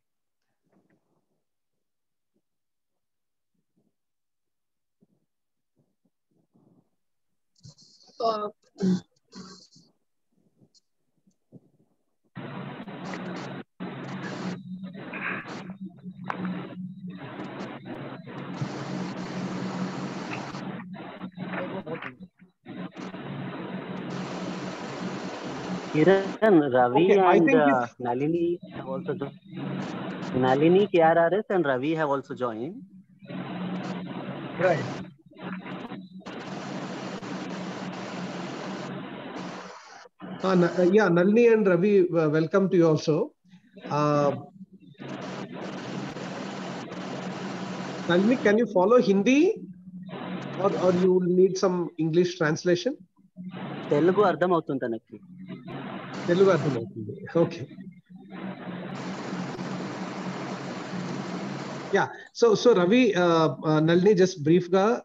Kiran, Ravi and Nalini have also joined. Nalini, KRRS and Ravi have also joined. Right. Yeah, Nalini and Ravi, welcome to you also. Nalini, can you follow Hindi or you need some English translation? Telugu ardham avutunda nakki. Telugu ardham avutundi. Okay. Yeah, so Ravi, Nalini, just brief ga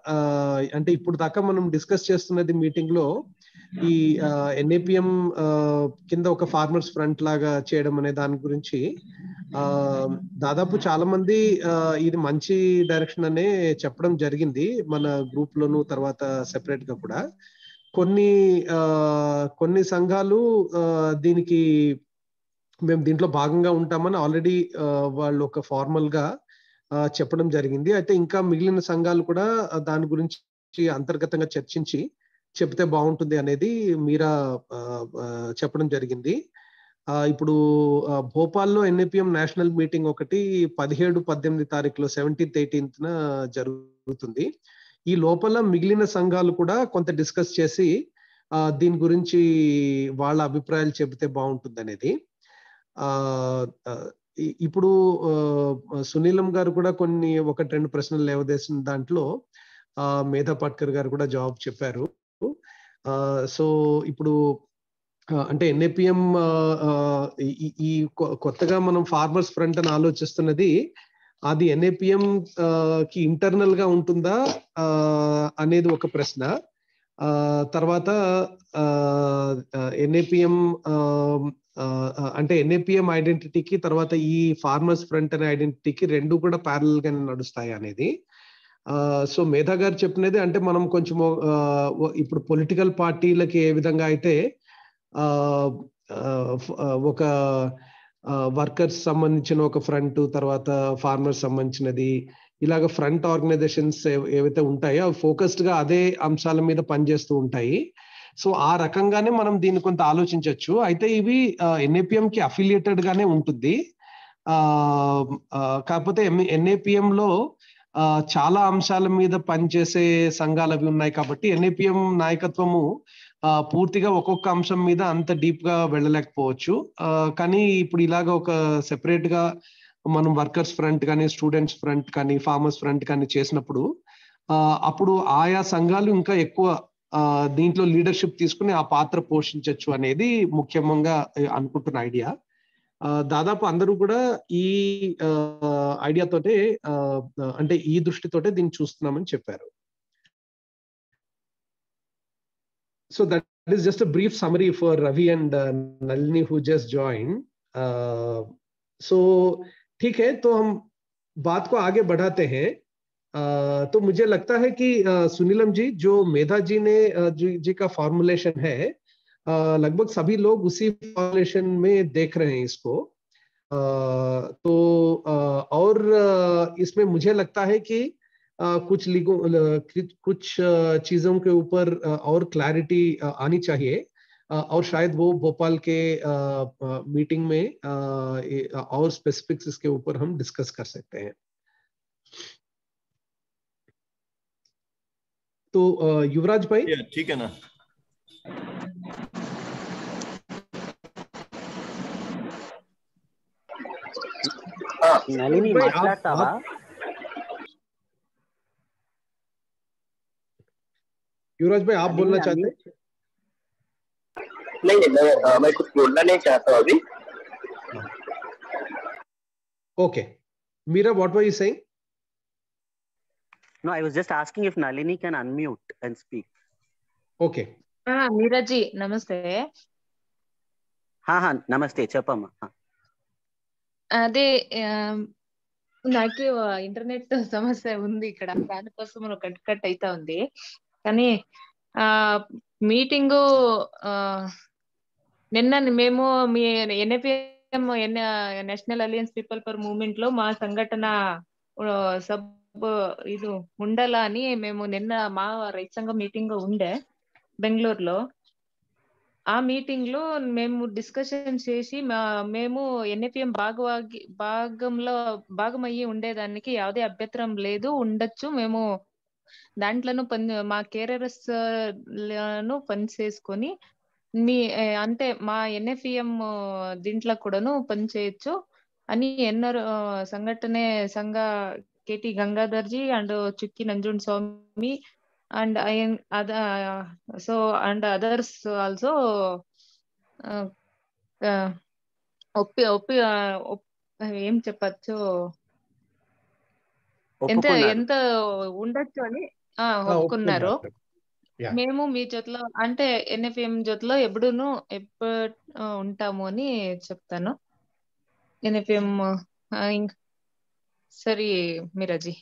ante ippudu daaka manam discuss chestunnadi meeting lo ఈ NAPM కింద ఒక farmers front లాగా చేయడం అనే దాని గురించి దాదాపు చాలా మంది ఇది మంచి డైరెక్షన్ అనే చెప్పడం జరిగింది మన గ్రూప్ లోను, తర్వాత సెపరేట్ గా కూడా. కొన్ని సంఘాలు దీనికి మేము దీంట్లో భాగంగా ఉంటామని ఆల్రెడీ వాళ్ళు ఒక ఫార్మల్ గా చెప్పడం జరిగింది. అయితే ఇంకా మిగిలిన సంఘాలు కూడా దాని గురించి అంతర్గతంగా చర్చించి చెప్తే బాగుంటుంది అనేది మీరా చెప్పడం జరిగింది. ఇప్పుడు భోపాల్లో NAPM నేషనల్ మీటింగ్ ఒకటి 17-18 తారీఖులో 17th 18th జరుగుతుంది. ఈ లోపల మిగిలిన సంఘాలు కూడా కొంత డిస్కస్ చేసి దీని గురించి వాళ్ళ అభిప్రాయాలు చెబితే బాగుంటుంది అనేది. ఇప్పుడు సునీలం గారు కూడా కొన్ని 1-2 ప్రశ్నలు లేవదేసిన దాంట్లో మేధా పాట్కర్ గారు కూడా జవాబు చెప్పారు. సో ఇప్పుడు అంటే NAPM ఈ కొత్తగా మనం ఫార్మర్స్ ఫ్రంట్ అని ఆలోచిస్తున్నది అది NAPM కి ఇంటర్నల్ గా ఉంటుందా అనేది ఒక ప్రశ్న. తర్వాత NAPM అంటే NAPM ఐడెంటిటీకి తర్వాత ఈ ఫార్మర్స్ ఫ్రంట్ అనే ఐడెంటిటీకి రెండు కూడా ప్యారలల్ గా నడుస్తాయి అనేది. సో మేధా గారు చెప్పినది అంటే మనం కొంచెం ఇప్పుడు పొలిటికల్ పార్టీలకి ఏ విధంగా అయితే ఒక వర్కర్స్ సంబంధించిన ఒక ఫ్రంట్, తర్వాత ఫార్మర్స్ సంబంధించినది, ఇలాగ ఫ్రంట్ ఆర్గనైజేషన్స్ ఏవైతే ఉంటాయో అవి ఫోకస్డ్ గా అదే అంశాల మీద పనిచేస్తూ ఉంటాయి. సో ఆ రకంగానే మనం దీన్ని కొంత ఆలోచించవచ్చు. అయితే ఇవి NAPM కి అఫిలియేటెడ్ గానే ఉంటుంది. కాకపోతే NAPM లో చాలా అంశాల మీద పనిచేసే సంఘాలు అవి ఉన్నాయి కాబట్టి NAPM నాయకత్వము పూర్తిగా ఒక్కొక్క అంశం మీద అంత డీప్ గా వెళ్ళలేకపోవచ్చు. కానీ ఇప్పుడు ఇలాగ ఒక సెపరేట్ గా మనం వర్కర్స్ ఫ్రంట్ కానీ, స్టూడెంట్స్ ఫ్రంట్ కానీ, ఫార్మర్స్ ఫ్రంట్ కానీ చేసినప్పుడు అప్పుడు ఆయా సంఘాలు ఇంకా ఎక్కువ దీంట్లో లీడర్షిప్ తీసుకుని ఆ పాత్ర పోషించవచ్చు అనేది ముఖ్యంగా అనుకుంటున్న ఐడియా. దాదాపు అందరూ కూడా ఈ ఐడియాతోటే అంటే ఈ దృష్టితోటే దీన్ని చూస్తున్నామని చెప్పారు. So that is just a brief summary for Ravi and Nalini who just joined. So ठीक है, तो हम बात को आगे बढ़ाते हैं. तो मुझे लगता है कि सुनीलम जी, जो मेधा जी ने जी का फॉर्मुलेशन है, लगभग सभी लोग उसी फॉर्मुलेशन में देख रहे हैं इसको. तो और इसमें मुझे लगता है कि कुछ चीजों के ऊपर और क्लैरिटी आनी चाहिए, और शायद वो भोपाल के मीटिंग में और स्पेसिफिक्स इसके ऊपर हम डिस्कस कर सकते हैं. तो युवराज भाई, ठीक है ना? నళిని మాట్లాడతావా? युवराज भाई आप बोलना चाहते हैं? नहीं, मैं कुछ बोलना नहीं चाहता अभी. Okay, Meera, what were you saying? No, I was just asking if Nalini can unmute and speak. Okay. Meera ji, namaste. हाँ నమస్తే, చెప్పమ్మా. అదే నాకు ఇంటర్నెట్ సమస్య ఉంది ఇక్కడ, దానికోసం కట్ అయితా ఉంది. కానీ మీటింగు నిన్న మేము మీ NAPM national alliance people for movement లో మా సంఘటన సబ్ ఇది ఉండాలా అని మేము నిన్న మా రైతు సంఘం మీటింగ్ ఉండే బెంగళూరులో. ఆ మీటింగ్ లో మేము డిస్కషన్ చేసి మేము NAPM భాగమయ్యి ఉండేదానికి ಯಾವುದೇ అభ్యంతరం లేదు, ఉండొచ్చు. మేము దాంట్లోనూ మా కేరర్స్ లను పని చేసుకొని అంటే మా NAPM దీంట్లో కూడాను పని చేయొచ్చు అని ఎన్నో సంఘ KT Gangadharji and Chukki Nanjund Swamy and others also ఏం చెప్పచ్చు, ఎంత ఉండొచ్చు అని ఒప్పుకున్నారు. మేము మీ జొత్తులో అంటే NAPM జొత్తులో ఎప్పుడు ఉంటాము అని చెప్తాను. NAPM సరే మీరాజీ.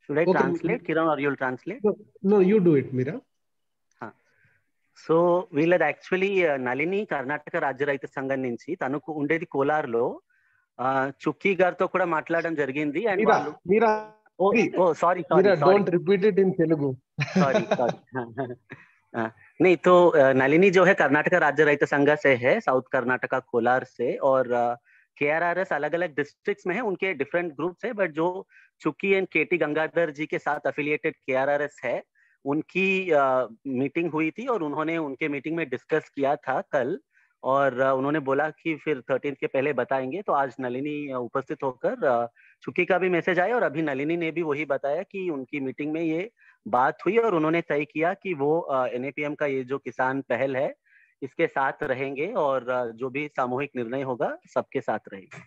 Should I translate, Kiran, or you'll translate? No, you do it, Meera. So వీళ్ళది యాక్చువల్లీ నళిని కర్ణాటక రాజ్య రైతు సంఘం నుంచి, తనకు ఉండేది కోలార్లో. చుక్కీ గారితో కూడా మాట్లాడడం జరిగింది. అండ్ వాళ్ళు sorry don't repeat it in Telugu. Sorry नहीं, तो नलिनी जो है कर्नाटक राज्य रहित संघ से है, साउथ कर्नाटका कोलार से, और KRRS अलग अलग डिस्ट्रिक्ट्स में है, उनके डिफरेंट ग्रुप्स है. बट जो चुक्की एंड KT गंगाधर जी के साथ अफिलिएटेड KRRS है, उनकी मीटिंग हुई थी और उन्होंने उनके मीटिंग में डिस्कस किया था कल, और उन्होंने बोला कि फिर 13 के पहले बताएंगे. तो आज नलिनी उपस्थित होकर, चुक्की का भी मैसेज आया और अभी नलिनी ने भी वही बताया कि उनकी मीटिंग में ये बात हुई और उन्होंने तय किया कि वो NAPM का ये जो किसान पहल है इसके साथ रहेंगे, और जो भी सामूहिक निर्णय होगा सबके साथ रहेंगे.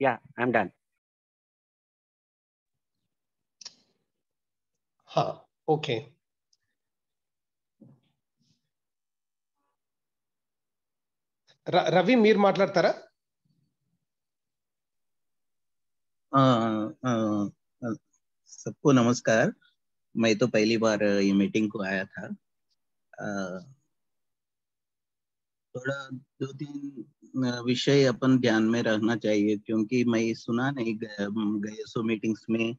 Yeah, I'm done. हाँ, ओके. रवि మీరు మాట్లాడతారా? सबको नमस्कार. मैं तो पहली बार ये मीटिंग को आया था. थोड़ा 2-3 विषय अपन ध्यान में रखना चाहिए, क्योंकि मैं सुना नहीं गए सो मीटिंग्स में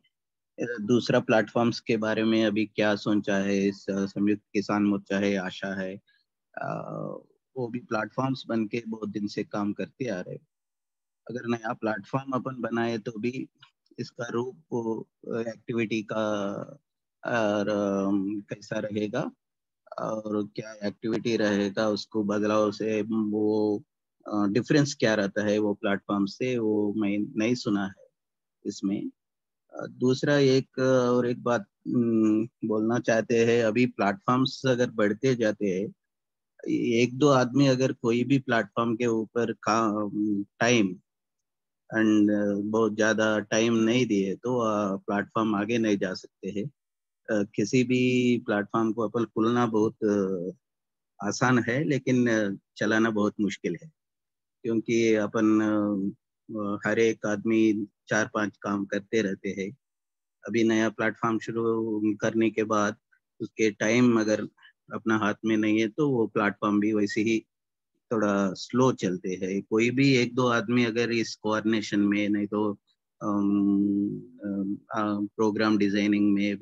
दूसरा प्लेटफॉर्म्स के बारे में अभी क्या सोचा है। इस संयुक्त किसान मोर्चा है, आशा है, वो भी प्लेटफॉर्म्स बन के बहुत दिन से काम करते आ रहे। अगर नया प्लेटफॉर्म अपन बनाए तो भी इसका रूप एक्टिविटी का और कैसा रहेगा और क्या एक्टिविटी रहेगा, उसको बदलाव से वो डिफरेंस क्या रहता है वो प्लेटफॉर्म से, वो मैं नहीं सुना है इसमें। दूसरा और एक बात बोलना चाहते हैं, अभी प्लेटफॉर्म्स अगर बढ़ते जाते हैं, 1-2 आदमी अगर कोई भी प्लेटफॉर्म के ऊपर टाइम एंड बहुत ज्यादा टाइम नहीं दिए तो प्लेटफॉर्म आगे नहीं जा सकते हैं। किसी भी प्लेटफॉर्म को अपन खुलना बहुत आसान है, लेकिन चलाना बहुत मुश्किल है, क्योंकि अपन हर एक आदमी 4-5 काम करते रहते हैं। अभी नया प्लेटफॉर्म शुरू करने के बाद उसके टाइम अगर अपना हाथ में नहीं है तो वो प्लेटफॉर्म भी वैसे ही थोड़ा स्लो चलते हैं। कोई भी 1-2 आदमी अगर इस कोऑर्डिनेशन में, नहीं तो प्रोग्राम डिजाइनिंग में,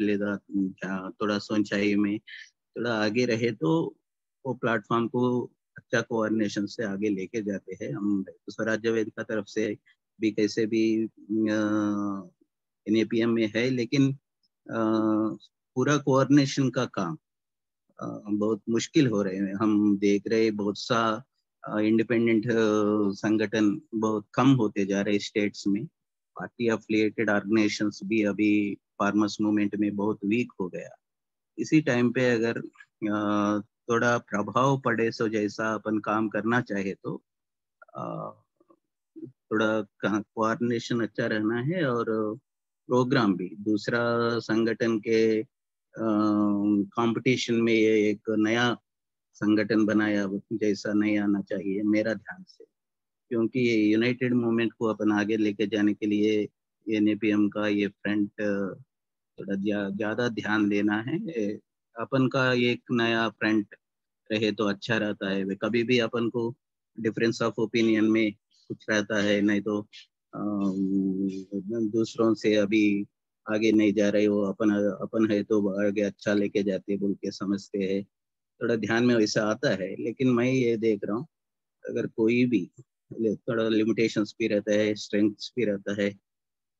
थोड़ा सोचाई में थोड़ा आगे रहे तो वो प्लेटफॉर्म को अच्छा कोऑर्डिनेशन से आगे लेके जाते हैं। हम स्वराज्य वेदिका तरफ से भी कैसे भी NAPM में है, लेकिन पूरा कोऑर्डिनेशन का काम बहुत मुश्किल हो रहे हैं। हम देख रहे बहुत सा इंडिपेंडेंट संगठन बहुत कम होते जा रहे स्टेट्स में। पार्टी अफिलिएटेड ऑर्गेनाइजेशंस भी अभी फार्मर्स मूवमेंट में बहुत वीक हो गया। इसी टाइम पे अगर थोड़ा प्रभाव पड़े सो जैसा अपन काम करना चाहे तो थोड़ा कोऑर्डिनेशन अच्छा रहना है। और प्रोग्राम भी दूसरा संगठन के कंपटीशन में ये एक नया संगठन बनाया जैसा नहीं आना चाहिए मेरा ध्यान से, क्योंकि यूनाइटेड मूवमेंट को अपन आगे लेके जाने के लिए NAPM का ये फ्रंट थोड़ा ज्यादा ध्यान देना है। अपन का एक नया फ्रंट रहे तो अच्छा रहता है। कभी भी अपन को डिफरेंस ऑफ ओपिनियन में कुछ रहता है, नहीं तो दूसरों से अभी आगे नहीं जा रहे हो, अपन है तो आगे अच्छा लेके जाते बोल के समझते हैं, थोड़ा ध्यान में वैसा आता है। लेकिन मैं ये देख रहा हूँ अगर कोई भी थोड़ा लिमिटेशंस भी रहता है, स्ट्रेंथ्स भी रहता है,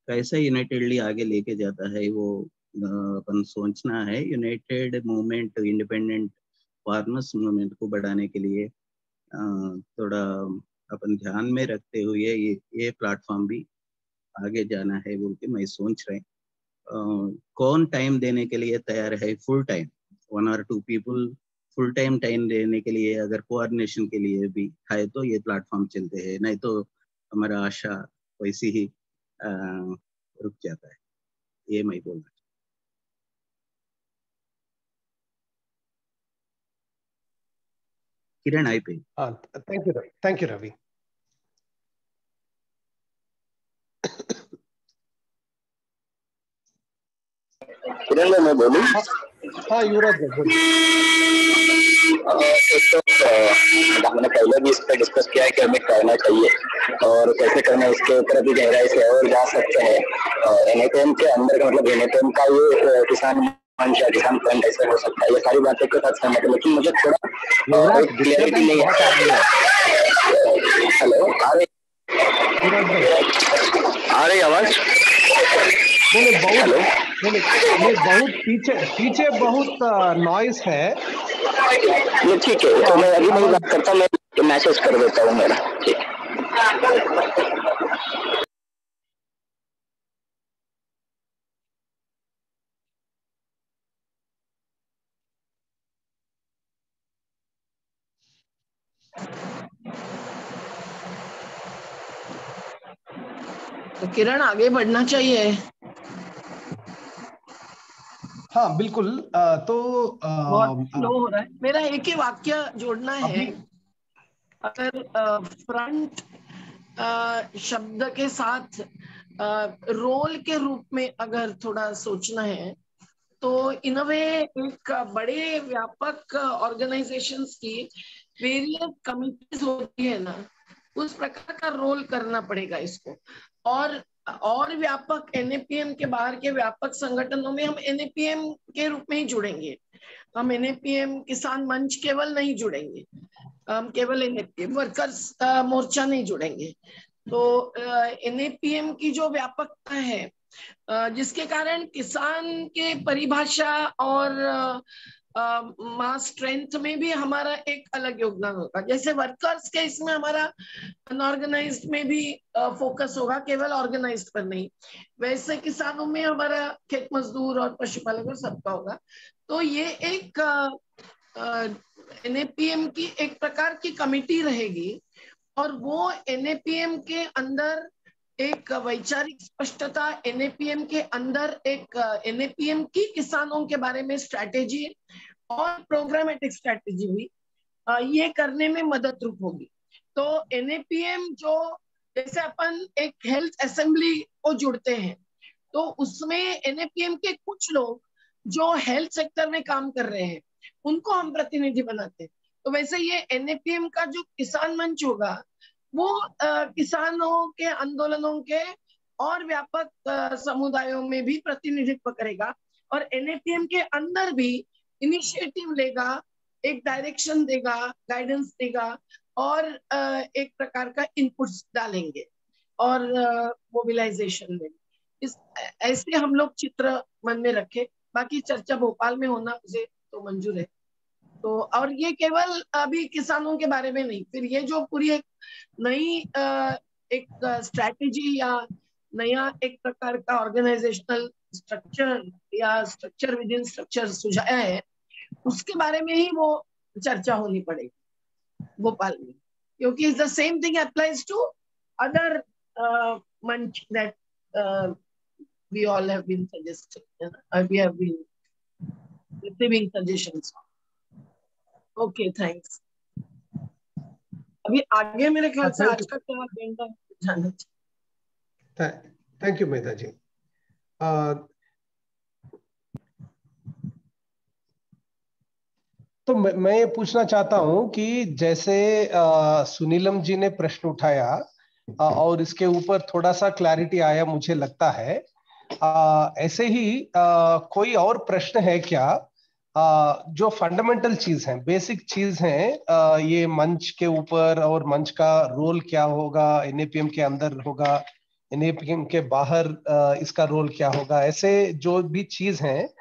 कैसा यूनाइटेडली आगे लेके जाता है वो अपन सोचना है। United movement, independent farmers movement को बढ़ाने के लिए थोड़ा अपन ध्यान में रखते हुए ये प्लेटफॉर्म भी आगे जाना है बोल के मैं सोच रहे। कौन टाइम देने के लिए तैयार है? Full time 1 or 2 people full time देने के लिए अगर कोऑर्डिनेशन के लिए भी है तो ये प्लेटफॉर्म चलते हैं, नहीं तो हमारा आशा वैसे ही रुक जाता है। ये मैं बोलना। किरण आई पे। Thank you Ravi. किरण मैं बोलूं? हाँ युवराज बोलिए। हमने पहले भी इस पर डिस्कस किया है कि हमें करना चाहिए और कैसे करना है, इसके ऊपर अभी गहराई से और जा सकते हैं। NAPM के अंदर का मतलब NAPM का ये किसान मंच या किसान फ्रंट ऐसे हो सकता है, ये सारी बातें के साथ सहमत है। लेकिन मुझे थोड़ा क्लियरिटी नहीं है। हेलो, आ रही आवाज? बहुत पीछे बहुत नॉइस है। ये ठीक है, तो मैं अभी नहीं बात करता, मैं मैसेज कर देता हूँ मेरा। ठीक। तो किरण आगे बढ़ना चाहिए। हाँ बिल्कुल। तो बहुत स्लो हो रहा है। मेरा एक ही वाक्य जोड़ना है। अगर फ्रंट शब्द के साथ रोल के रूप में अगर थोड़ा सोचना है तो इन अ वे एक बड़े व्यापक ऑर्गेनाइजेशंस की वेरियस कमिटीज होती है ना, उस प्रकार का रोल करना पड़ेगा इसको। और व्यापक एनएपीएम के बाहर के व्यापक संगठनों में हम एनएपीएम के रूप में ही जुड़ेंगे। हम एनएपीएम किसान मंच केवल नहीं जुड़ेंगे, हम केवल एनएपीएम वर्कर्स मोर्चा नहीं जुड़ेंगे। तो एनएपीएम की जो व्यापकता है, जिसके कारण किसान के परिभाषा और मास स्ट्रेंथ में भी हमारा एक अलग योगदान होगा। जैसे वर्कर्स के इसमें हमारा अनऑर्गेनाइज्ड में भी फोकस होगा, केवल ऑर्गेनाइज्ड पर नहीं, वैसे किसानों में हमारा खेत मजदूर और पशुपालक और सबका होगा। तो ये एक एनएपीएम की एक प्रकार की कमिटी रहेगी, और वो एनएपीएम के अंदर एक वैचारिक स्पष्टता, एनएपीएम के अंदर एक एनएपीएम की किसानों के बारे में स्ट्रैटेजी और प्रोग्रामेटिक स्ट्रैटेजी भी ये करने में मदद रूप होगी। तो एनएपीएम जो, जैसे अपन एक हेल्थ असेंबली को जुड़ते हैं, तो उसमें एनएपीएम के कुछ लोग जो हेल्थ सेक्टर में काम कर रहे हैं उनको हम प्रतिनिधि बनाते हैं। तो वैसे ये एनएपीएम का जो किसान मंच होगा वो किसानों के आंदोलनों के और व्यापक समुदायों में भी प्रतिनिधित्व करेगा, और एनएपीएम के अंदर भी इनिशिएटिव लेगा, एक डायरेक्शन देगा, गाइडेंस देगा, और एक प्रकार का इनपुट्स डालेंगे और मोबिलाइजेशन में। ऐसे हम लोग चित्र मन में रखे। बाकी चर्चा भोपाल में होना मुझे तो मंजूर है। तो और ये केवल अभी किसानों के बारे में नहीं, फिर ये जो पूरी एक नई एक स्ट्रैटेजी या नया एक प्रकार का ऑर्गेनाइजेशनल स्ट्रक्चर या स्ट्रक्चर विद इन स्ट्रक्चर सुझाया है, उसके बारे में ही वो चर्चा होनी पड़ेगी भोपाल में, क्योंकि it's the same thing applies to other manch that we all have been suggesting, we have been receiving suggestions. Okay, thanks. अभी आगे मेरे ख्याल से आज का क्या एजेंडा जानना चाहिए। थैंक यू मेधा जी। तो मैं ये पूछना चाहता हूं कि जैसे सुनीलम जी ने प्रश्न उठाया और इसके ऊपर थोड़ा सा क्लैरिटी आया मुझे लगता है, ऐसे ही कोई और प्रश्न है क्या जो फंडामेंटल चीज है, बेसिक चीज है ये मंच के ऊपर, और मंच का रोल क्या होगा, एनएपीएम के अंदर होगा, एनएपीएम के बाहर इसका रोल क्या होगा, ऐसे जो भी चीज है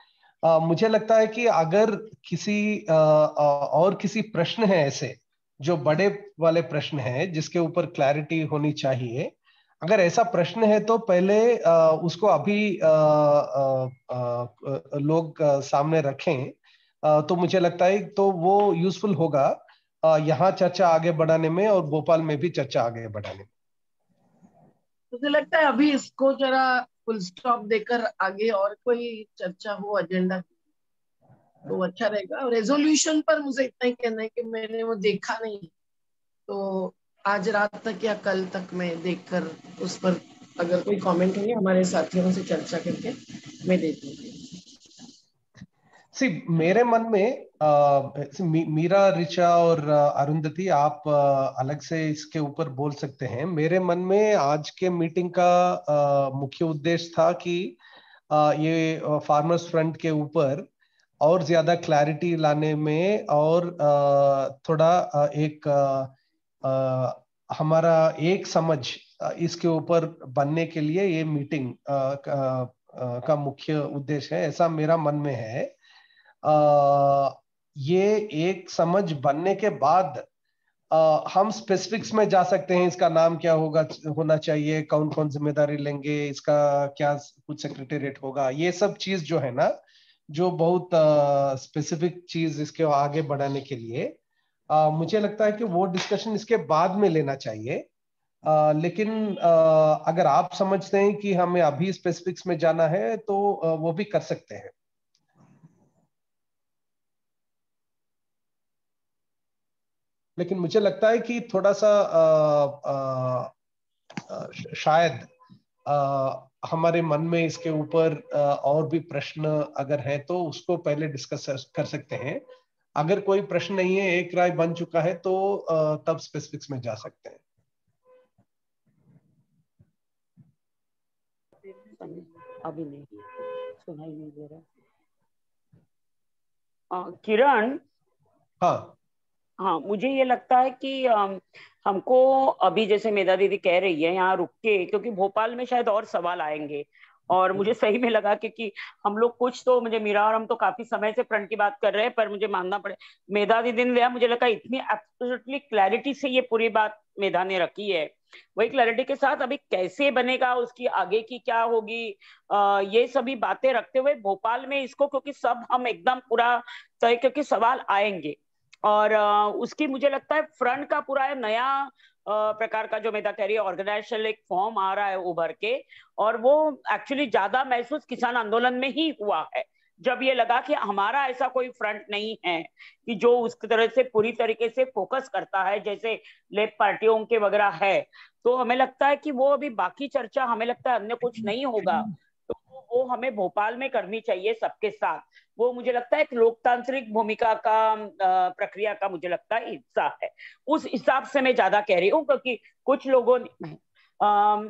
मुझे लगता है कि अगर किसी और किसी प्रश्न है ऐसे जो बड़े वाले प्रश्न है जिसके ऊपर क्लैरिटी होनी चाहिए, अगर ऐसा प्रश्न है तो पहले उसको अभी लोग सामने रखें, तो मुझे लगता है तो वो यूजफुल होगा यहाँ चर्चा आगे बढ़ाने में और भोपाल में भी चर्चा आगे बढ़ाने में। मुझे लगता है अभी इसको जरा फुल स्टॉप देकर आगे और कोई चर्चा हो एजेंडा तो अच्छा रहेगा। और रेजोल्यूशन पर मुझे इतना ही कहना है कि मैंने वो देखा नहीं, तो आज रात तक या कल तक मैं देखकर उस पर अगर कोई कमेंट होंगे हमारे साथियों से चर्चा करके मैं दे दूंगी। मेरे मन में मीरा, ऋचा और अरुंधति आप अलग से इसके ऊपर बोल सकते हैं। मेरे मन में आज के मीटिंग का मुख्य उद्देश्य था कि ये फार्मर्स फ्रंट के ऊपर और ज्यादा क्लैरिटी लाने में और थोड़ा एक हमारा एक समझ इसके ऊपर बनने के लिए ये मीटिंग का मुख्य उद्देश्य है, ऐसा मेरा मन में है। ये एक समझ बनने के बाद हम स्पेसिफिक्स में जा सकते हैं, इसका नाम क्या होना चाहिए, कौन कौन जिम्मेदारी लेंगे, इसका क्या कुछ सेक्रेटेरिएट होगा, ये सब चीज जो है ना, जो बहुत स्पेसिफिक चीज इसके आगे बढ़ाने के लिए मुझे लगता है कि वो डिस्कशन इसके बाद में लेना चाहिए। लेकिन अगर आप समझते हैं कि हमें अभी स्पेसिफिक्स में जाना है तो वो भी कर सकते हैं। लेकिन मुझे लगता है कि थोड़ा सा शायद हमारे मन में इसके ऊपर और भी प्रश्न अगर है तो उसको पहले डिस्कस कर सकते हैं। अगर कोई प्रश्न नहीं है, एक राय बन चुका है, तो तब स्पेसिफिक्स में जा सकते हैं। अभी नहीं सुनाई नहीं दे रहा। किरण, हाँ, मुझे ये लगता है कि हमको अभी जैसे मेधा दीदी कह रही है यहाँ रुक के, क्योंकि भोपाल में शायद और सवाल आएंगे, और मुझे सही में लगा कि हम लोग कुछ तो, मुझे मीरा और हम तो काफी समय से फ्रंट की बात कर रहे हैं, पर मुझे मानना पड़े मेधा दीदी ने दिया, मुझे लगा इतनी एब्सोल्युटली क्लैरिटी से ये पूरी बात मेधा ने रखी है। वही क्लैरिटी के साथ अभी कैसे बनेगा, उसकी आगे की क्या होगी, ये सभी बातें रखते हुए भोपाल में इसको, क्योंकि सब हम एकदम पूरा तय, क्योंकि सवाल आएंगे, और उसकी मुझे लगता है फ्रंट का पूरा नया प्रकार का जो मेधा कह रही है ऑर्गेनाइजेशन एक फॉर्म आ रहा है उभर के, और वो एक्चुअली ज्यादा महसूस किसान आंदोलन में ही हुआ है, जब ये लगा कि हमारा ऐसा कोई फ्रंट नहीं है कि जो उस तरह से पूरी तरीके से फोकस करता है जैसे लेफ्ट पार्टियों के वगैरह है। तो हमें लगता है कि वो अभी बाकी चर्चा हमें लगता है अन्य कुछ नहीं होगा, तो वो हमें भोपाल में करनी चाहिए सबके साथ। वो मुझे लगता है एक लोकतांत्रिक भूमिका का प्रक्रिया का मुझे लगता है हिस्सा है। उस हिसाब से मैं ज्यादा कह रही हूँ, क्योंकि कुछ लोगों ने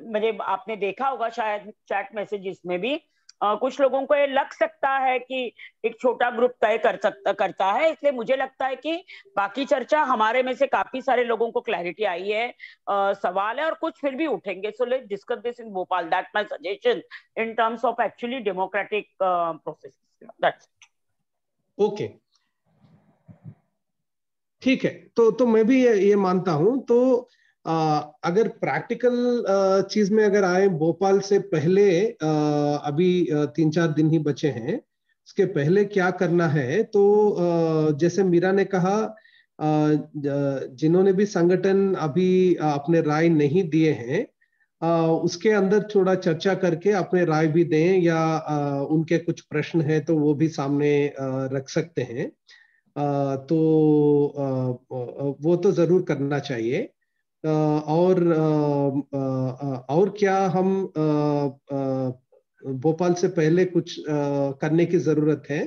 मुझे आपने देखा होगा शायद चैट मैसेजेस में भी कुछ लोगों को ये लग सकता है कि एक छोटा ग्रुप तय करता है, इसलिए मुझे लगता है कि बाकी चर्चा हमारे में से काफी सारे लोगों को क्लैरिटी आई है, सवाल है और कुछ फिर भी उठेंगे। So let's discuss this in Bhopal, that my suggestion in terms of actually democratic process. That's okay, ठीक है। तो मैं भी ये मानता हूं। तो अगर प्रैक्टिकल चीज में अगर आए, भोपाल से पहले अभी 3-4 दिन ही बचे हैं, उसके पहले क्या करना है, तो जैसे मीरा ने कहा, जिन्होंने भी संगठन अभी अपने राय नहीं दिए हैं, उसके अंदर थोड़ा चर्चा करके अपने राय भी दें, या उनके कुछ प्रश्न हैं तो वो भी सामने रख सकते हैं। तो वो तो जरूर करना चाहिए। और क्या हम भोपाल से पहले कुछ करने की जरूरत है?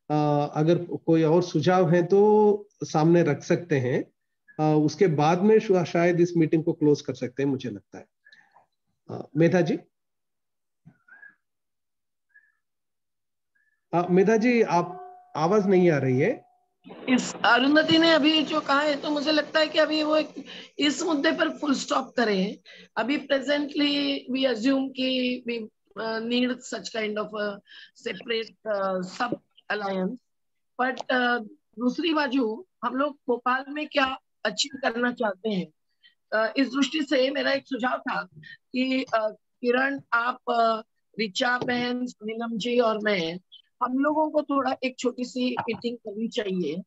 अगर कोई और सुझाव है तो सामने रख सकते हैं, उसके बाद में शायद इस मीटिंग को क्लोज कर सकते हैं, मुझे लगता है। मेधा जी, मेधा जी, आप आवाज नहीं आ रही है। इस अरुंधति ने अभी जो कहा है, तो मुझे लगता है कि अभी वो इस मुद्दे पर फुल स्टॉप करें। अभी प्रेजेंटली वी अज्यूम कि we need such kind of separate sub alliance, but दूसरी बाजू हम लोग भोपाल में क्या अचीव करना चाहते हैं, इस दृष्टि से मेरा एक सुझाव था कि किरण, आप, रिचा बहन, नीलम जी और मैं, हम लोगों को थोड़ा एक छोटी सी मीटिंग करनी चाहिए,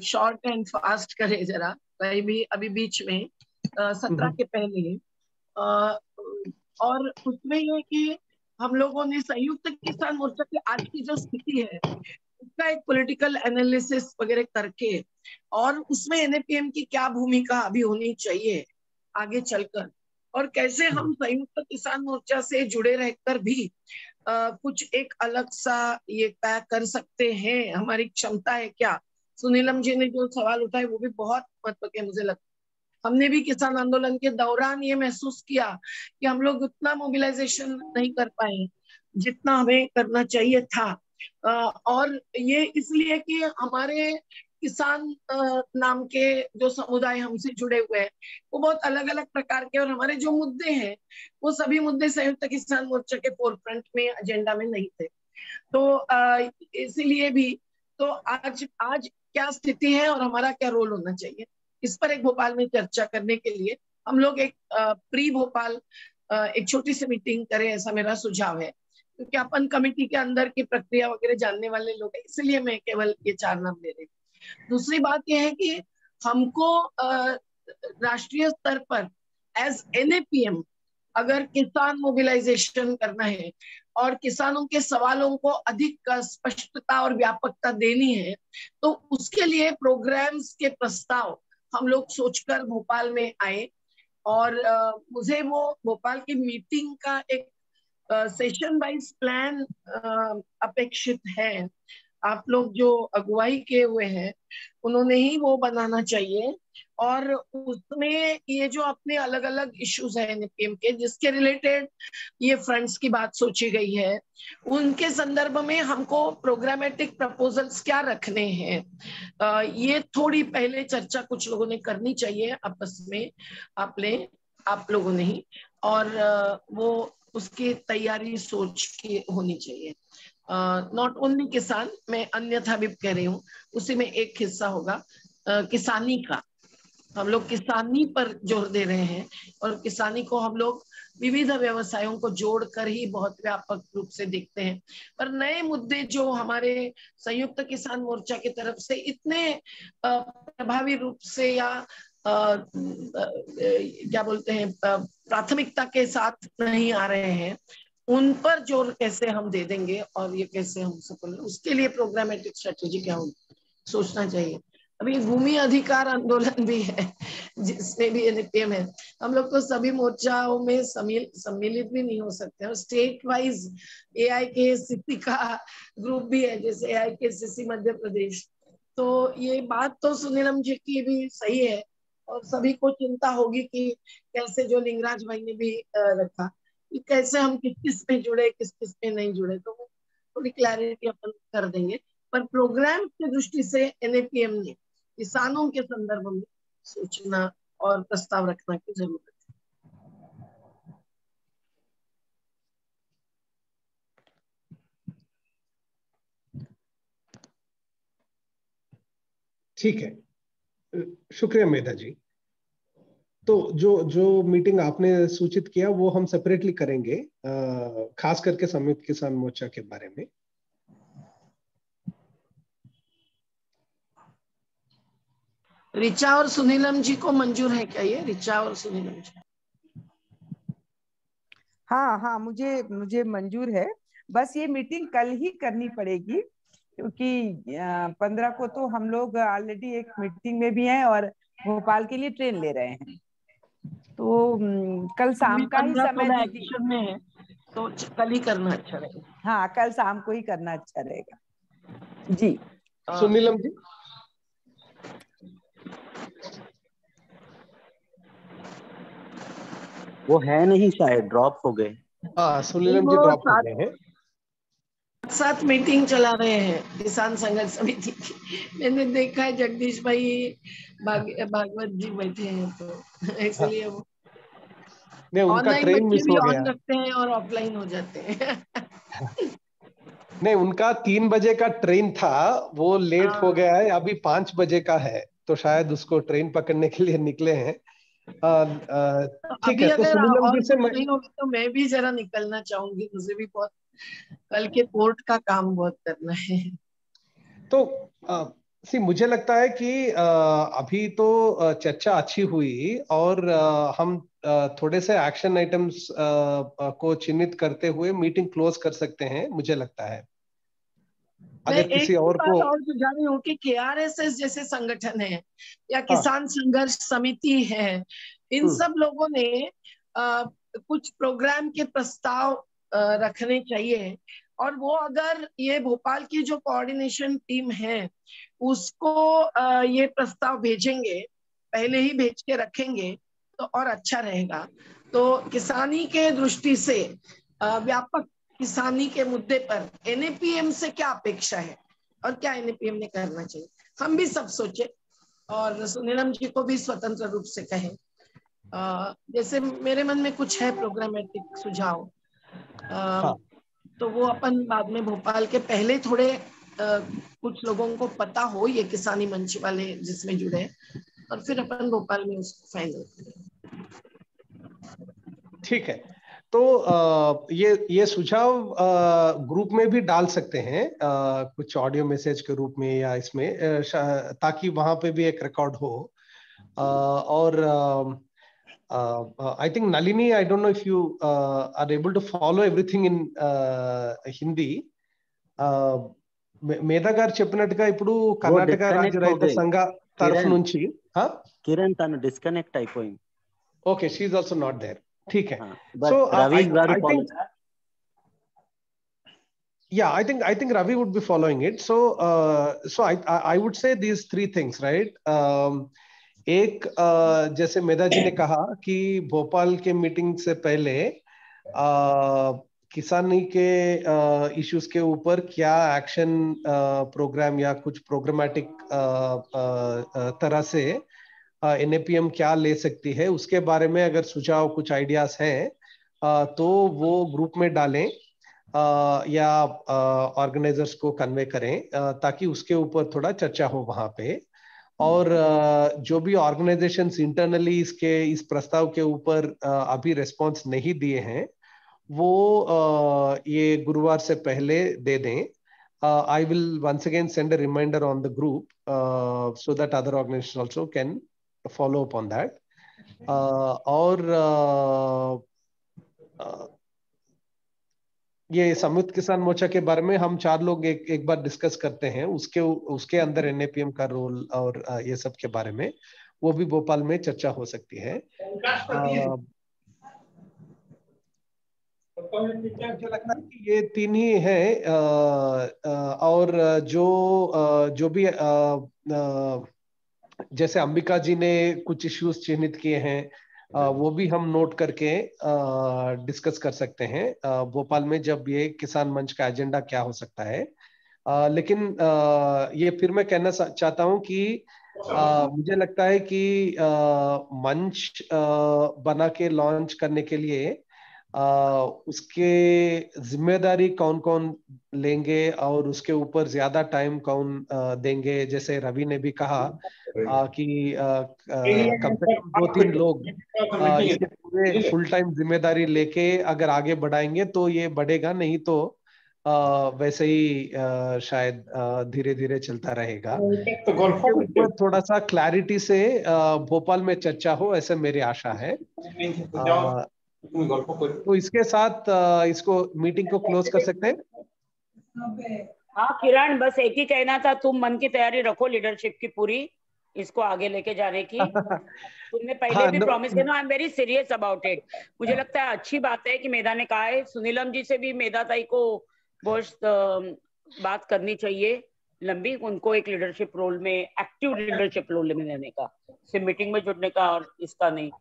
शॉर्ट एंड फास्ट करे जरा, कहीं भी अभी बीच में 17 के पहले, और उसमें ये कि हम लोगों ने संयुक्त किसान मोर्चा की आज की जो स्थिति है उसका एक पॉलिटिकल एनालिसिस वगैरह करके, और उसमें एनएपीएम की क्या भूमिका अभी होनी चाहिए आगे चलकर, और कैसे हम संयुक्त किसान मोर्चा से जुड़े रहकर भी कुछ एक अलग सा ये तय कर सकते हैं, हमारी क्षमता है क्या। सुनीलम जी ने जो सवाल उठाए वो भी बहुत महत्व के मुझे लगता है। हमने भी किसान आंदोलन के दौरान ये महसूस किया कि हम लोग उतना मोबिलाइजेशन नहीं कर पाए जितना हमें करना चाहिए था, और ये इसलिए कि हमारे किसान नाम के जो समुदाय हमसे जुड़े हुए हैं वो बहुत अलग अलग प्रकार के, और हमारे जो मुद्दे हैं वो सभी मुद्दे संयुक्त किसान मोर्चा के फोरफ्रंट में, एजेंडा में नहीं थे। तो इसीलिए भी तो आज क्या स्थिति है और हमारा क्या रोल होना चाहिए, इस पर एक भोपाल में चर्चा करने के लिए हम लोग एक प्री भोपाल एक छोटी सी मीटिंग करें, ऐसा मेरा सुझाव है, क्योंकि अपन कमेटी के अंदर की प्रक्रिया वगैरह जानने वाले लोग हैं, इसलिए मैं केवल ये 4 नाम ले रही हूँ। दूसरी बात यह है कि हमको राष्ट्रीय स्तर पर एज एनएपीएम अगर किसान मोबिलाइजेशन करना है और किसानों के सवालों को अधिक स्पष्टता और व्यापकता देनी है, तो उसके लिए प्रोग्राम्स के प्रस्ताव हम लोग सोचकर भोपाल में आए, और मुझे वो भोपाल की मीटिंग का एक सेशन वाइज प्लान अपेक्षित है, आप लोग जो अगुवाई किए हुए हैं उन्होंने ही वो बनाना चाहिए। और उसमें ये जो अपने अलग अलग इश्यूज है एनपीएम के जिसके रिलेटेड ये फ्रंट्स की बात सोची गई है, उनके संदर्भ में हमको प्रोग्रामेटिक प्रपोजल्स क्या रखने हैं, ये थोड़ी पहले चर्चा कुछ लोगों ने करनी चाहिए आपस में, आप लोगों ने ही, और वो उसकी तैयारी सोच की होनी चाहिए। नॉट ओनली किसान, मैं अन्यथा भी कह रही हूँ, उसी में एक हिस्सा होगा किसानी का। हम लोग किसानी पर जोर दे रहे हैं और किसानी को हम लोग विविध व्यवसायों को जोड़कर ही बहुत व्यापक रूप से देखते हैं। पर नए मुद्दे जो हमारे संयुक्त किसान मोर्चा की तरफ से इतने प्रभावी रूप से या क्या बोलते हैं प्राथमिकता के साथ नहीं आ रहे हैं, उन पर जोर कैसे हम दे देंगे और ये कैसे हम सफल, उसके लिए प्रोग्रामेटिक स्ट्रेटेजी क्या होगी सोचना चाहिए। अभी भूमि अधिकार आंदोलन भी है जिसमें भी एनपीएम है। हम लोग तो सभी मोर्चाओं में सम्मिलित भी नहीं हो सकते हैं। स्टेट वाइज एआईकेसीसी का ग्रुप भी है, जैसे एआईकेसीसी मध्य प्रदेश। तो ये बात तो सुनीलम जी की भी सही है और सभी को चिंता होगी कि कैसे, जो लिंगराज भाई ने भी रखा कि कैसे हम किस किस पे जुड़े, किस किस पे नहीं जुड़े, तो थोड़ी क्लैरिटी अपन कर देंगे। पर प्रोग्राम की दृष्टि से एनएपीएम ने किसानों के संदर्भ में सोचना और प्रस्ताव रखना की जरूरत है। ठीक है, शुक्रिया मेधा जी। तो जो मीटिंग आपने सूचित किया वो हम सेपरेटली करेंगे, खास करके संयुक्त किसान मोर्चा के बारे में। ऋचा और सुनीलम जी को मंजूर है क्या ये? ऋचा और सुनीलम जी? हाँ हाँ, मुझे मंजूर है। बस ये मीटिंग कल ही करनी पड़ेगी क्योंकि 15 को तो हम लोग ऑलरेडी एक मीटिंग में भी हैं और भोपाल के लिए ट्रेन ले रहे हैं। तो कल शाम का ही समय एक्शन में है तो कल ही करना अच्छा रहेगा। हाँ, कल शाम को ही करना अच्छा रहेगा जी। सुनीलम जी? वो है नहीं, शायद ड्रॉप हो गए। हाँ, सुनीलम जी ड्रॉप हो गए हैं। साथ मीटिंग चला रहे हैं किसान संघर्ष समिति की। मैंने देखा है जगदीश भाई भागवत जी बैठे हैं, तो इसलिए वो नहीं, उनका ट्रेन मिस हो गया। ऑन रखते हैं और ऑफलाइन हो जाते हैं। नहीं, उनका 3 बजे का ट्रेन था, वो लेट हो गया है, अभी 5 बजे का है, तो शायद उसको ट्रेन पकड़ने के लिए निकले हैं। ठीक है, तो सुनीलम जी से नहीं होगी तो मैं भी जरा निकलना चाहूंगी, मुझे भी बहुत कल के कोर्ट का काम बहुत करना है। तो मुझे लगता है कि अभी तो चर्चा अच्छी हुई और हम थोड़े से एक्शन आइटम्स को चिन्हित करते हुए मीटिंग क्लोज कर सकते हैं, मुझे लगता है। अगर किसी और को और सुझा रही हूँ कि केआरएसएस जैसे संगठन है या किसान संघर्ष समिति है, इन सब लोगों ने कुछ प्रोग्राम के प्रस्ताव रखने चाहिए। और वो अगर ये भोपाल की जो कोऑर्डिनेशन टीम है उसको ये प्रस्ताव भेजेंगे, पहले ही भेज के रखेंगे तो और अच्छा रहेगा। तो किसानी के दृष्टि से व्यापक किसानी के मुद्दे पर एनएपीएम से क्या अपेक्षा है और क्या एनएपीएम ने करना चाहिए, हम भी सब सोचे और सुनीलम जी को भी स्वतंत्र रूप से कहें। जैसे मेरे मन में कुछ है प्रोग्रामेटिक सुझाव, तो वो अपन बाद में भोपाल के पहले थोड़े कुछ लोगों को पता हो, ये किसानी मंच वाले जिसमें जुड़े, और फिर अपन भोपाल में उसको फाइनल करें। ठीक है, तो ये सुझाव ग्रुप में भी डाल सकते हैं, कुछ ऑडियो मैसेज के रूप में या इसमें, ताकि वहां पे भी एक रिकॉर्ड हो। और I think Nalini, I don't know if you are able to follow everything in Hindi. మేధా గారు చెప్పినట్టుగా ఇప్పుడు కర్ణాటక రాజ్య రైతు సంఘ తరఫు నుంచి కిరణ్ తను డిస్కనెక్ట్ అయిపోయింది. Okay, she is also not there. ठीक है, so I think Yeah, I think Ravi would be following it. So I would say these three things, right? एक जैसे मेधा जी ने कहा कि भोपाल के मीटिंग से पहले किसानी के इश्यूज के ऊपर क्या एक्शन प्रोग्राम या कुछ प्रोग्रामेटिक तरह से NAPM क्या ले सकती है, उसके बारे में अगर सुझाव कुछ आइडियाज हैं तो वो ग्रुप में डालें या ऑर्गेनाइजर्स को कन्वे करें ताकि उसके ऊपर थोड़ा चर्चा हो वहां पे। और जो भी ऑर्गेनाइजेशंस इंटरनली इस प्रस्ताव के ऊपर अभी रिस्पांस नहीं दिए हैं वो ये गुरुवार से पहले दे दें। I will once again send a reminder on the group so that other organizations also can follow up on that. और ये संयुक्त किसान मोर्चा के बारे में हम 4 लोग एक बार डिस्कस करते हैं, उसके अंदर NAPM का रोल और ये सब के बारे में वो भी भोपाल में चर्चा हो सकती है। मुझे लगता है कि ये 3 ही है। और जो भी जैसे अंबिका जी ने कुछ इश्यूज चिन्हित किए हैं वो भी हम नोट करके डिस्कस कर सकते हैं भोपाल में जब ये किसान मंच का एजेंडा क्या हो सकता है। लेकिन ये फिर मैं कहना चाहता हूं कि मुझे लगता है कि मंच बना के लॉन्च करने के लिए उसके जिम्मेदारी कौन कौन लेंगे और उसके ऊपर ज्यादा टाइम कौन देंगे। जैसे रवि ने भी कहा कि कम से कम 2-3 लोग इसके पूरे फुल टाइम जिम्मेदारी लेके अगर आगे बढ़ाएंगे तो ये बढ़ेगा, नहीं तो वैसे ही शायद धीरे धीरे चलता रहेगा। इसके ऊपर थोड़ा सा क्लैरिटी से भोपाल में चर्चा हो, ऐसे मेरी आशा है। तो इसके साथ इसको मीटिंग को क्लोज कर सकते हैं। हाँ किरण, बस एक ही कहना था, तुम मन की तैयारी रखो लीडरशिप की पूरी, इसको आगे लेके जाने की। तुमने पहले भी प्रॉमिस किया ना, I am very serious about it. मुझे लगता है अच्छी बात है कि मेधा ने कहा है, सुनीलम जी से भी मेधा ताई को बहुत बात करनी चाहिए लंबी, उनको एक लीडरशिप रोल में, एक्टिव लीडरशिप रोल में रहने का, सिर्फ मीटिंग में जुड़ने का और इसका नहीं।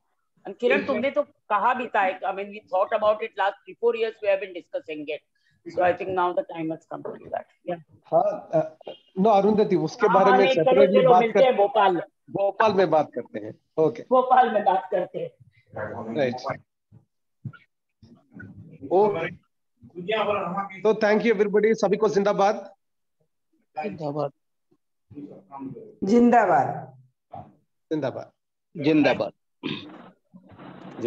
किरण तुमने तो कहा भी था, I mean we thought about it last 3-4 years, we have been discussing it, so I think now the time has come to do that. Yeah. हाँ नो अरुंधति, उसके बारे में सेपरेटली बात करते हैं, भोपाल में बात करते हैं। ओके, भोपाल में बात करते हैं, राइट। ओके, तो थैंक यू एवरीबॉडी, सभी को जिंदाबाद। जिंदाबाद जिंदाबाद जिंदाबाद जिंदाबाद।